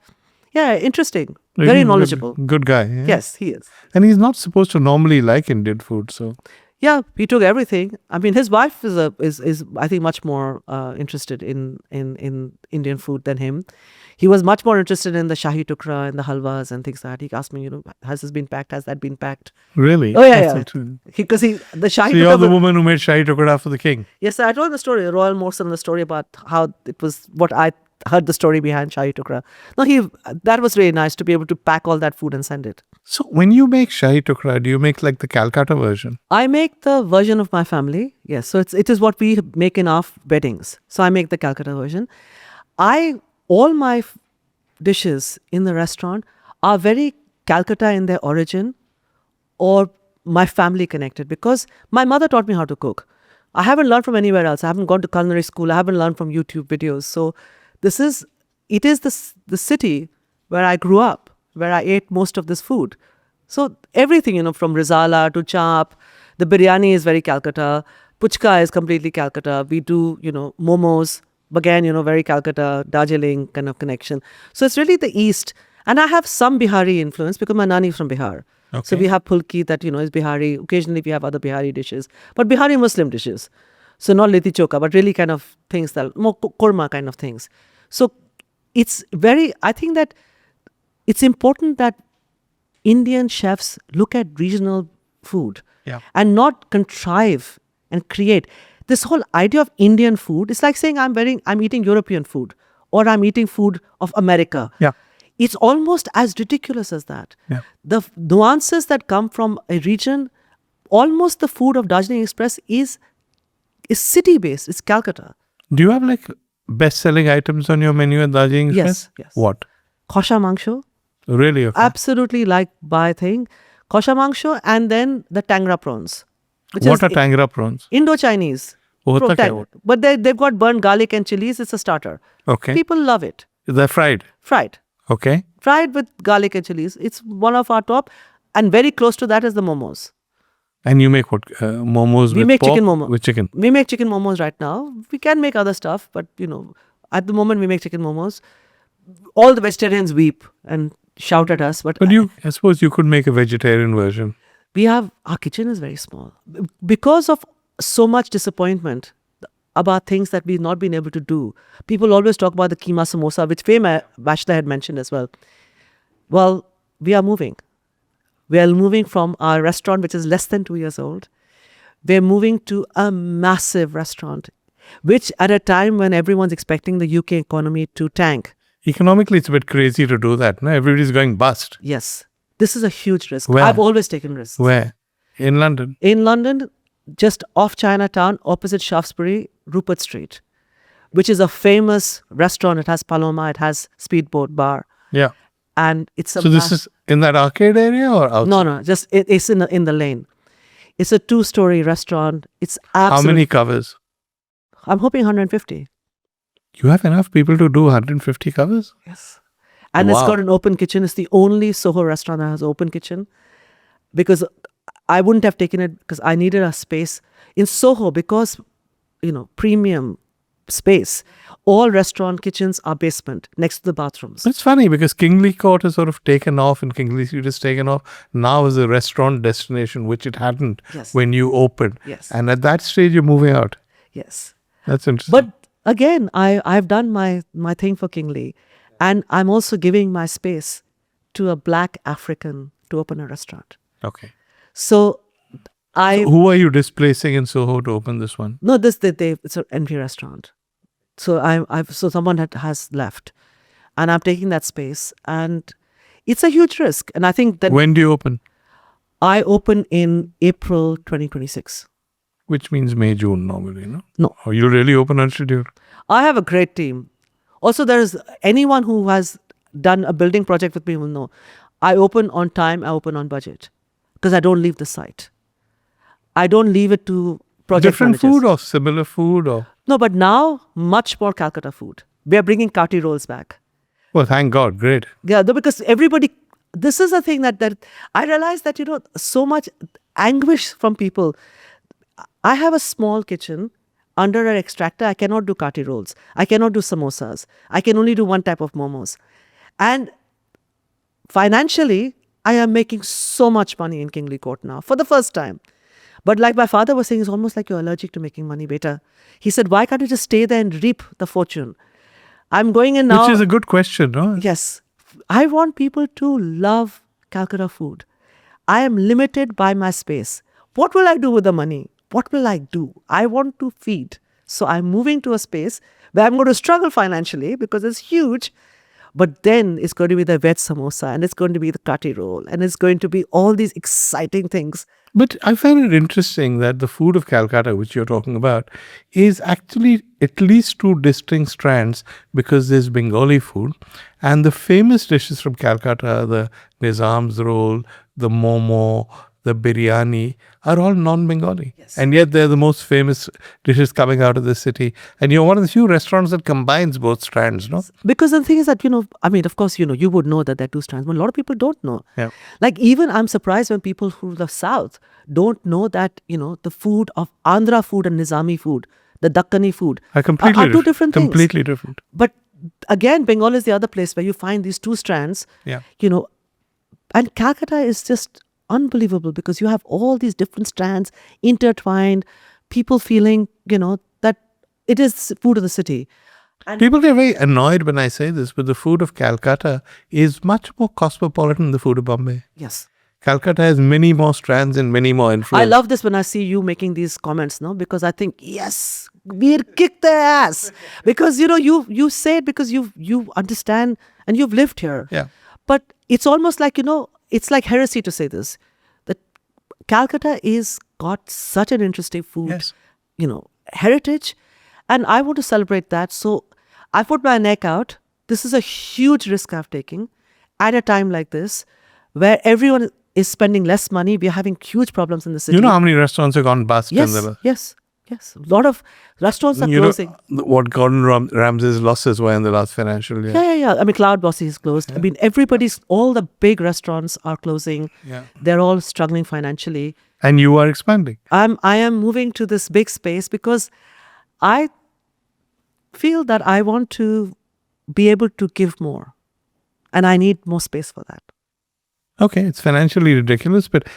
Yeah, interesting. Very He's a knowledgeable. Good guy. Yeah? Yes, he is. And he's not supposed to normally like Indian food, so... Yeah, he took everything. I mean, his wife is I think much more interested in Indian food than him. He was much more interested in the shahi tukra and the halwas and things like that. He asked me, has this been packed? Has that been packed? Really? Oh yeah, That's yeah. interesting. Because the shahi So you're tukra. the woman who made shahi tukra for the king. Yes, I told the story, the royal morsel, the story about how it was what I heard the story behind shahi tukra. No, that was really nice to be able to pack all that food and send it. So when you make shahi tukra, do you make like the Calcutta version? I make the version of my family. Yes, so it is what we make in our weddings. So I make the Calcutta version. All my dishes in the restaurant are very Calcutta in their origin, or my family connected because my mother taught me how to cook. I haven't learned from anywhere else. I haven't gone to culinary school. I haven't learned from YouTube videos. So it is the city where I grew up, where I ate most of this food. So everything, from Rizala to Chap, the biryani is very Calcutta. Puchka is completely Calcutta. We do, momos, again, very Calcutta, Darjeeling kind of connection. So it's really the East. And I have some Bihari influence because my nani is from Bihar. Okay. So we have pulki that, is Bihari. Occasionally we have other Bihari dishes, but Bihari Muslim dishes. So not liti choka, but really kind of things that, more korma kind of things. So I think that it's important that Indian chefs look at regional food and not contrive and create. This whole idea of Indian food, it's like saying I'm eating European food or I'm eating food of America. Yeah. It's almost as ridiculous as that. Yeah. The nuances that come from a region, almost the food of Darjeeling Express is city-based. It's Calcutta. Do you have like best-selling items on your menu at Darjeeling Express? Yes. What? Khosha mangsho. Really? Okay. Absolutely like by thing. Khosha mangsho and then the Tangra prawns. What are Tangra prawns? Indo-Chinese. Hota kya wo? But they've got burnt garlic and chilies. It's a starter. Okay. People love it. They're fried? Fried. Okay. Fried with garlic and chilies. It's one of our top. And very close to that is the momos. And you make what? Momos We with make pork? chicken momo. With chicken? We make chicken momos right now. We can make other stuff, but at the moment we make chicken momos. All the vegetarians weep and shout at us. But I suppose you could make a vegetarian version. Our kitchen is very small. Because of so much disappointment about things that we've not been able to do. People always talk about the keema samosa, which Bachelor had mentioned as well. Well, we are moving. We are moving from our restaurant, which is less than 2 years old. We're moving to a massive restaurant, which at a time when everyone's expecting the UK economy to tank. Economically, it's a bit crazy to do that. No? Everybody's going bust. Yes. This is a huge risk. Where? I've always taken risks. Where? In London? In London, just off Chinatown, opposite Shaftesbury, Rupert Street, which is a famous restaurant. It has Paloma, it has Speedboat Bar. Yeah. And it's So this is in that arcade area or outside? No, just it's in the lane. It's a 2-story restaurant. It's How many covers? I'm hoping 150. You have enough people to do 150 covers? Yes. And It's Wow. got an open kitchen. It's the only Soho restaurant that has open kitchen. Because I wouldn't have taken it because I needed a space in Soho because, premium space. All restaurant kitchens are basement next to the bathrooms. It's funny because Kingly Court has sort of taken off and Kingly Street has taken off now as a restaurant destination, which it hadn't Yes. when you opened. Yes. And at that stage, you're moving out. Yes. That's interesting. But again, I've done my thing for Kingly. And I'm also giving my space to a black African to open a restaurant. Okay. So Who are you displacing in Soho to open this one? No, it's an empty restaurant. So so someone has left, and I'm taking that space, and it's a huge risk. And I think that When do you open? I open in April 2026. Which means May, June normally, no? No, Or you'll really open on schedule? I have a great team. Also, there's anyone who has done a building project with me will know. I open on time. I open on budget because I don't leave the site. I don't leave it to project Different managers. food or similar food or? No, but now much more Calcutta food. We are bringing Kati rolls back. Well, thank God. Great. Yeah, because everybody, this is a thing that I realize that, so much anguish from people. I have a small kitchen under an extractor. I cannot do Kati rolls. I cannot do samosas. I can only do one type of momos. And financially, I am making so much money in Kingly Court now for the first time. But like my father was saying, it's almost like you're allergic to making money, beta. He said, why can't you just stay there and reap the fortune? I'm going in now. Which is a good question, no? Yes. I want people to love Calcutta food. I am limited by my space. What will I do with the money? What will I do? I want to feed. So I'm moving to a space where I'm going to struggle financially because it's huge. But then it's going to be the veg samosa and it's going to be the kati roll and it's going to be all these exciting things. But I find it interesting that the food of Calcutta, which you're talking about, is actually at least two distinct strands because there's Bengali food and the famous dishes from Calcutta, the Nizam's roll, the momo, the biryani are all non-Bengali. Yes. And yet they're the most famous dishes coming out of the city. And you're one of the few restaurants that combines both strands, no? Because the thing is that, I mean, of course, you would know that there are two strands, but a lot of people don't know. Yeah. Like, even I'm surprised when people from the South don't know that, the food of Andhra food and Nizami food, the Dakkani food, Are completely are two different things. Completely different. But again, Bengal is the other place where you find these two strands, Yeah. And Calcutta is just unbelievable because you have all these different strands intertwined, people feeling, that it is food of the city. And People get very annoyed when I say this, but the food of Calcutta is much more cosmopolitan than the food of Bombay. yes. Calcutta has many more strands and many more influences. I love this when I see you making these comments, no? Because I think, yes, Vir kick their ass. Because, you say it because you understand and you've lived here. Yeah. But it's almost like, it's like heresy to say this, that Calcutta is got such an interesting food, Yes. heritage. And I want to celebrate that. So I put my neck out. This is a huge risk I've taken at a time like this, where everyone is spending less money. We're having huge problems in the city. You know how many restaurants have gone bust? Yes, yes. A lot of restaurants are closing. What Gordon Ramsay's losses were in the last financial year. Yeah. I mean, Cloud Bossy is closed. I mean, all the big restaurants are closing. Yeah. They're all struggling financially. And you are expanding. I am moving to this big space because I feel that I want to be able to give more. And I need more space for that. Okay, it's financially ridiculous, but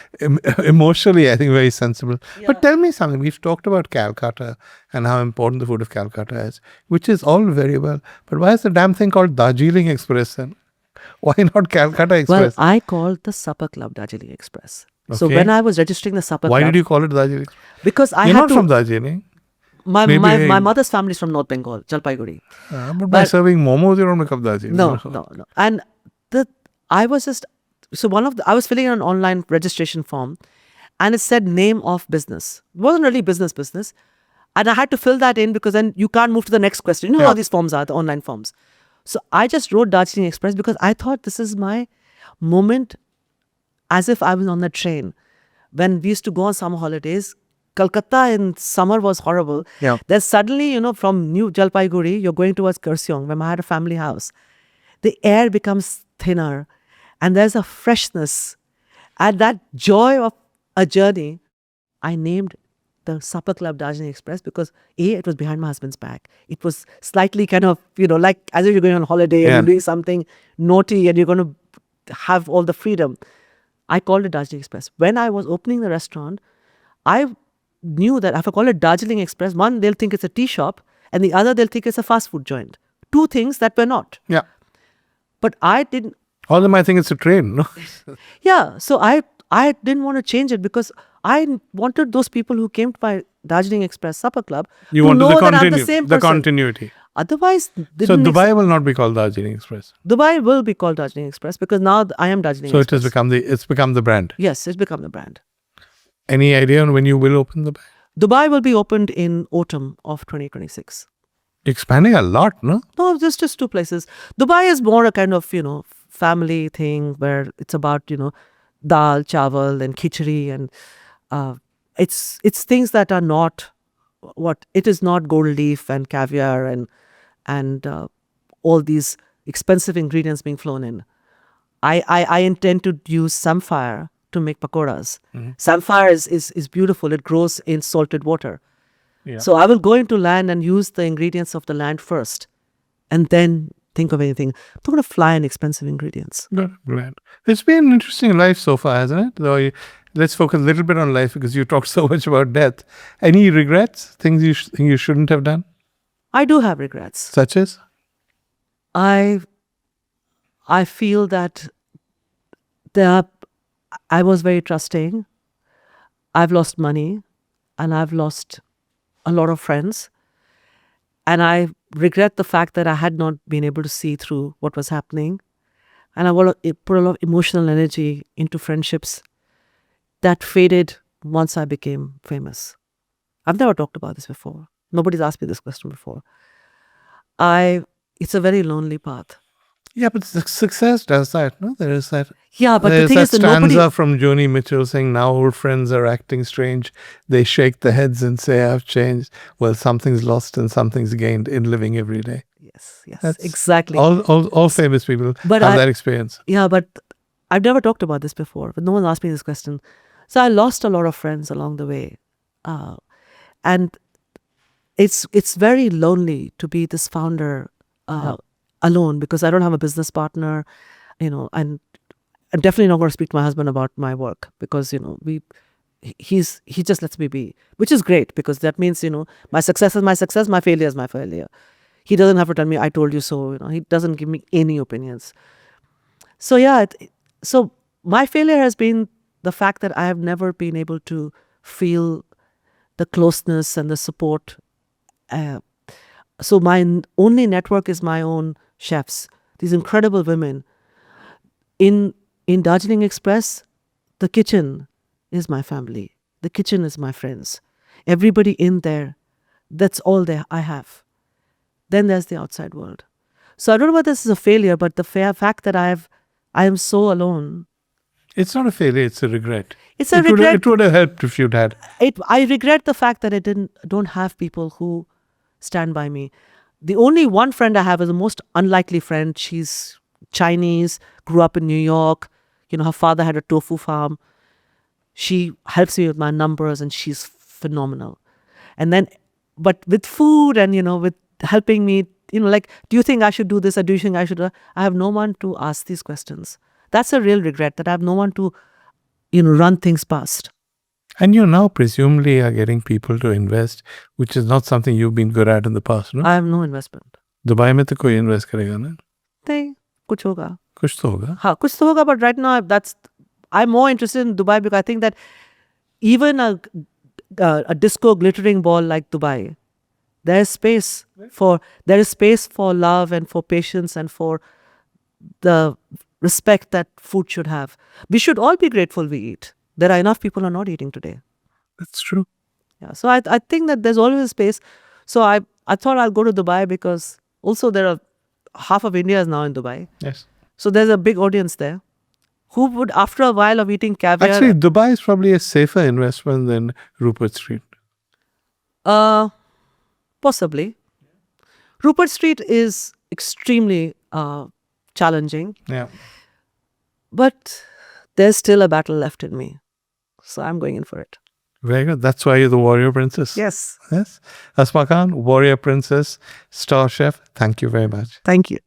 emotionally, I think very sensible. Yeah. But tell me something. We've talked about Calcutta and how important the food of Calcutta is, which is all very well. But why is the damn thing called Darjeeling Express then? Why not Calcutta Express? Well, I called the Supper Club Darjeeling Express. So Okay. when I was registering the Supper Why Club... did you call it Darjeeling Express? Because I You're had not to... from Darjeeling. My Maybe- mother's family is from North Bengal, Jalpaiguri. But by serving momos, you don't make up Darjeeling. No. And I was just... So I was filling in an online registration form and it said name of business. It wasn't really business. And I had to fill that in because then you can't move to the next question. You know how these forms are, the online forms. So I just wrote Darjeeling Express because I thought this is my moment, as if I was on the train. When we used to go on summer holidays, Kolkata in summer was horrible. Yeah. Then suddenly, from New Jalpaiguri, you're going towards Kurseong, where I had a family house. The air becomes thinner and there's a freshness. And that joy of a journey, I named the Supper Club Darjeeling Express because it was behind my husband's back. It was slightly kind of, like as if you're going on holiday and you're doing something naughty and you're going to have all the freedom. I called it Darjeeling Express. When I was opening the restaurant, I knew that if I call it Darjeeling Express, one, they'll think it's a tea shop, and the other, they'll think it's a fast food joint. Two things that were not. Yeah. But I didn't. All of them, I think it's a train, no? Yeah. So I didn't want to change it because I wanted those people who came to my Darjeeling Express Supper Club You to wanted know that I'm the same person. continuity. Otherwise, So Dubai will not be called Darjeeling Express. Dubai will be called Darjeeling Express because now I am Darjeeling So Express. it's become the brand. Yes, it's become the brand. Any idea on when you will open the brand? Dubai will be opened in autumn of 2026. Expanding a lot, no? No, there's just two places. Dubai is more a kind of, family thing where it's about, dal, chawal and khichdi and it's things that are not it is not gold leaf and caviar and all these expensive ingredients being flown in. I intend to use samphire to make pakoras. Mm-hmm. Samphire is beautiful. It grows in salted water. Yeah. So I will go into land and use the ingredients of the land first and then think of anything. I'm not going to fly in expensive ingredients. Good, glad. It's been an interesting life so far, hasn't it? Though let's focus a little bit on life because you talked so much about death. Any regrets? Things you think you shouldn't have done? I do have regrets. Such as? I feel that I was very trusting. I've lost money and I've lost a lot of friends. And I regret the fact that I had not been able to see through what was happening. And I want to put a lot of emotional energy into friendships that faded once I became famous. I've never talked about this before. Nobody's asked me this question before. It's a very lonely path. Yeah, but success does that, no? There is that. Yeah, but the There's thing that is that stanza nobody. from Joni Mitchell saying, "Now old friends are acting strange. They shake their heads and say I've changed." Well, something's lost and something's gained in living every day. Yes, That's exactly. all famous people But have that experience. yeah, but I've never talked about this before. But no one asked me this question. So I lost a lot of friends along the way, and it's very lonely to be this founder alone because I don't have a business partner, and I'm definitely not going to speak to my husband about my work because he just lets me be, which is great because that means my success is my success, my failure is my failure. He doesn't have to tell me I told you so. He doesn't give me any opinions. So yeah, so my failure has been the fact that I have never been able to feel the closeness and the support. Uh, so my only network is my own chefs, these incredible women. In Darjeeling Express, the kitchen is my family. The kitchen is my friends. Everybody in there, that's all I have. Then there's the outside world. So I don't know whether this is a failure, but the fact that I am so alone. It's not a failure; it's a regret. It's a regret. It would have helped if you'd had. I regret the fact that I don't have people who stand by me. The only one friend I have is the most unlikely friend. She's Chinese, grew up in New York. Her father had a tofu farm. She helps me with my numbers and she's phenomenal. And then, but with food and, with helping me, like, do you think I should do this or do you think I should? I have no one to ask these questions. That's a real regret that I have no one to, run things past. And you now presumably are getting people to invest, which is not something you've been good at in the past, no? I have no investment. Dubai में तो कोई invest करेगा ना? नहीं, कुछ होगा. कुछ तो होगा. हाँ, कुछ तो होगा, but right now I'm more interested in Dubai because I think that even a disco glittering ball like Dubai, there is space for love and for patience and for the respect that food should have. We should all be grateful we eat. There are enough people who are not eating today. That's true. Yeah, so I think that there's always a space. So I thought I'll go to Dubai because also there are half of India is now in Dubai. Yes. So there's a big audience there who would, after a while of eating caviar. Actually, Dubai is probably a safer investment than Rupert Street. Possibly. Rupert Street is extremely challenging. Yeah. But there's still a battle left in me. So I'm going in for it. Very good. That's why you're the warrior princess. Yes. Yes. Asma Khan, warrior princess, star chef. Thank you very much. Thank you.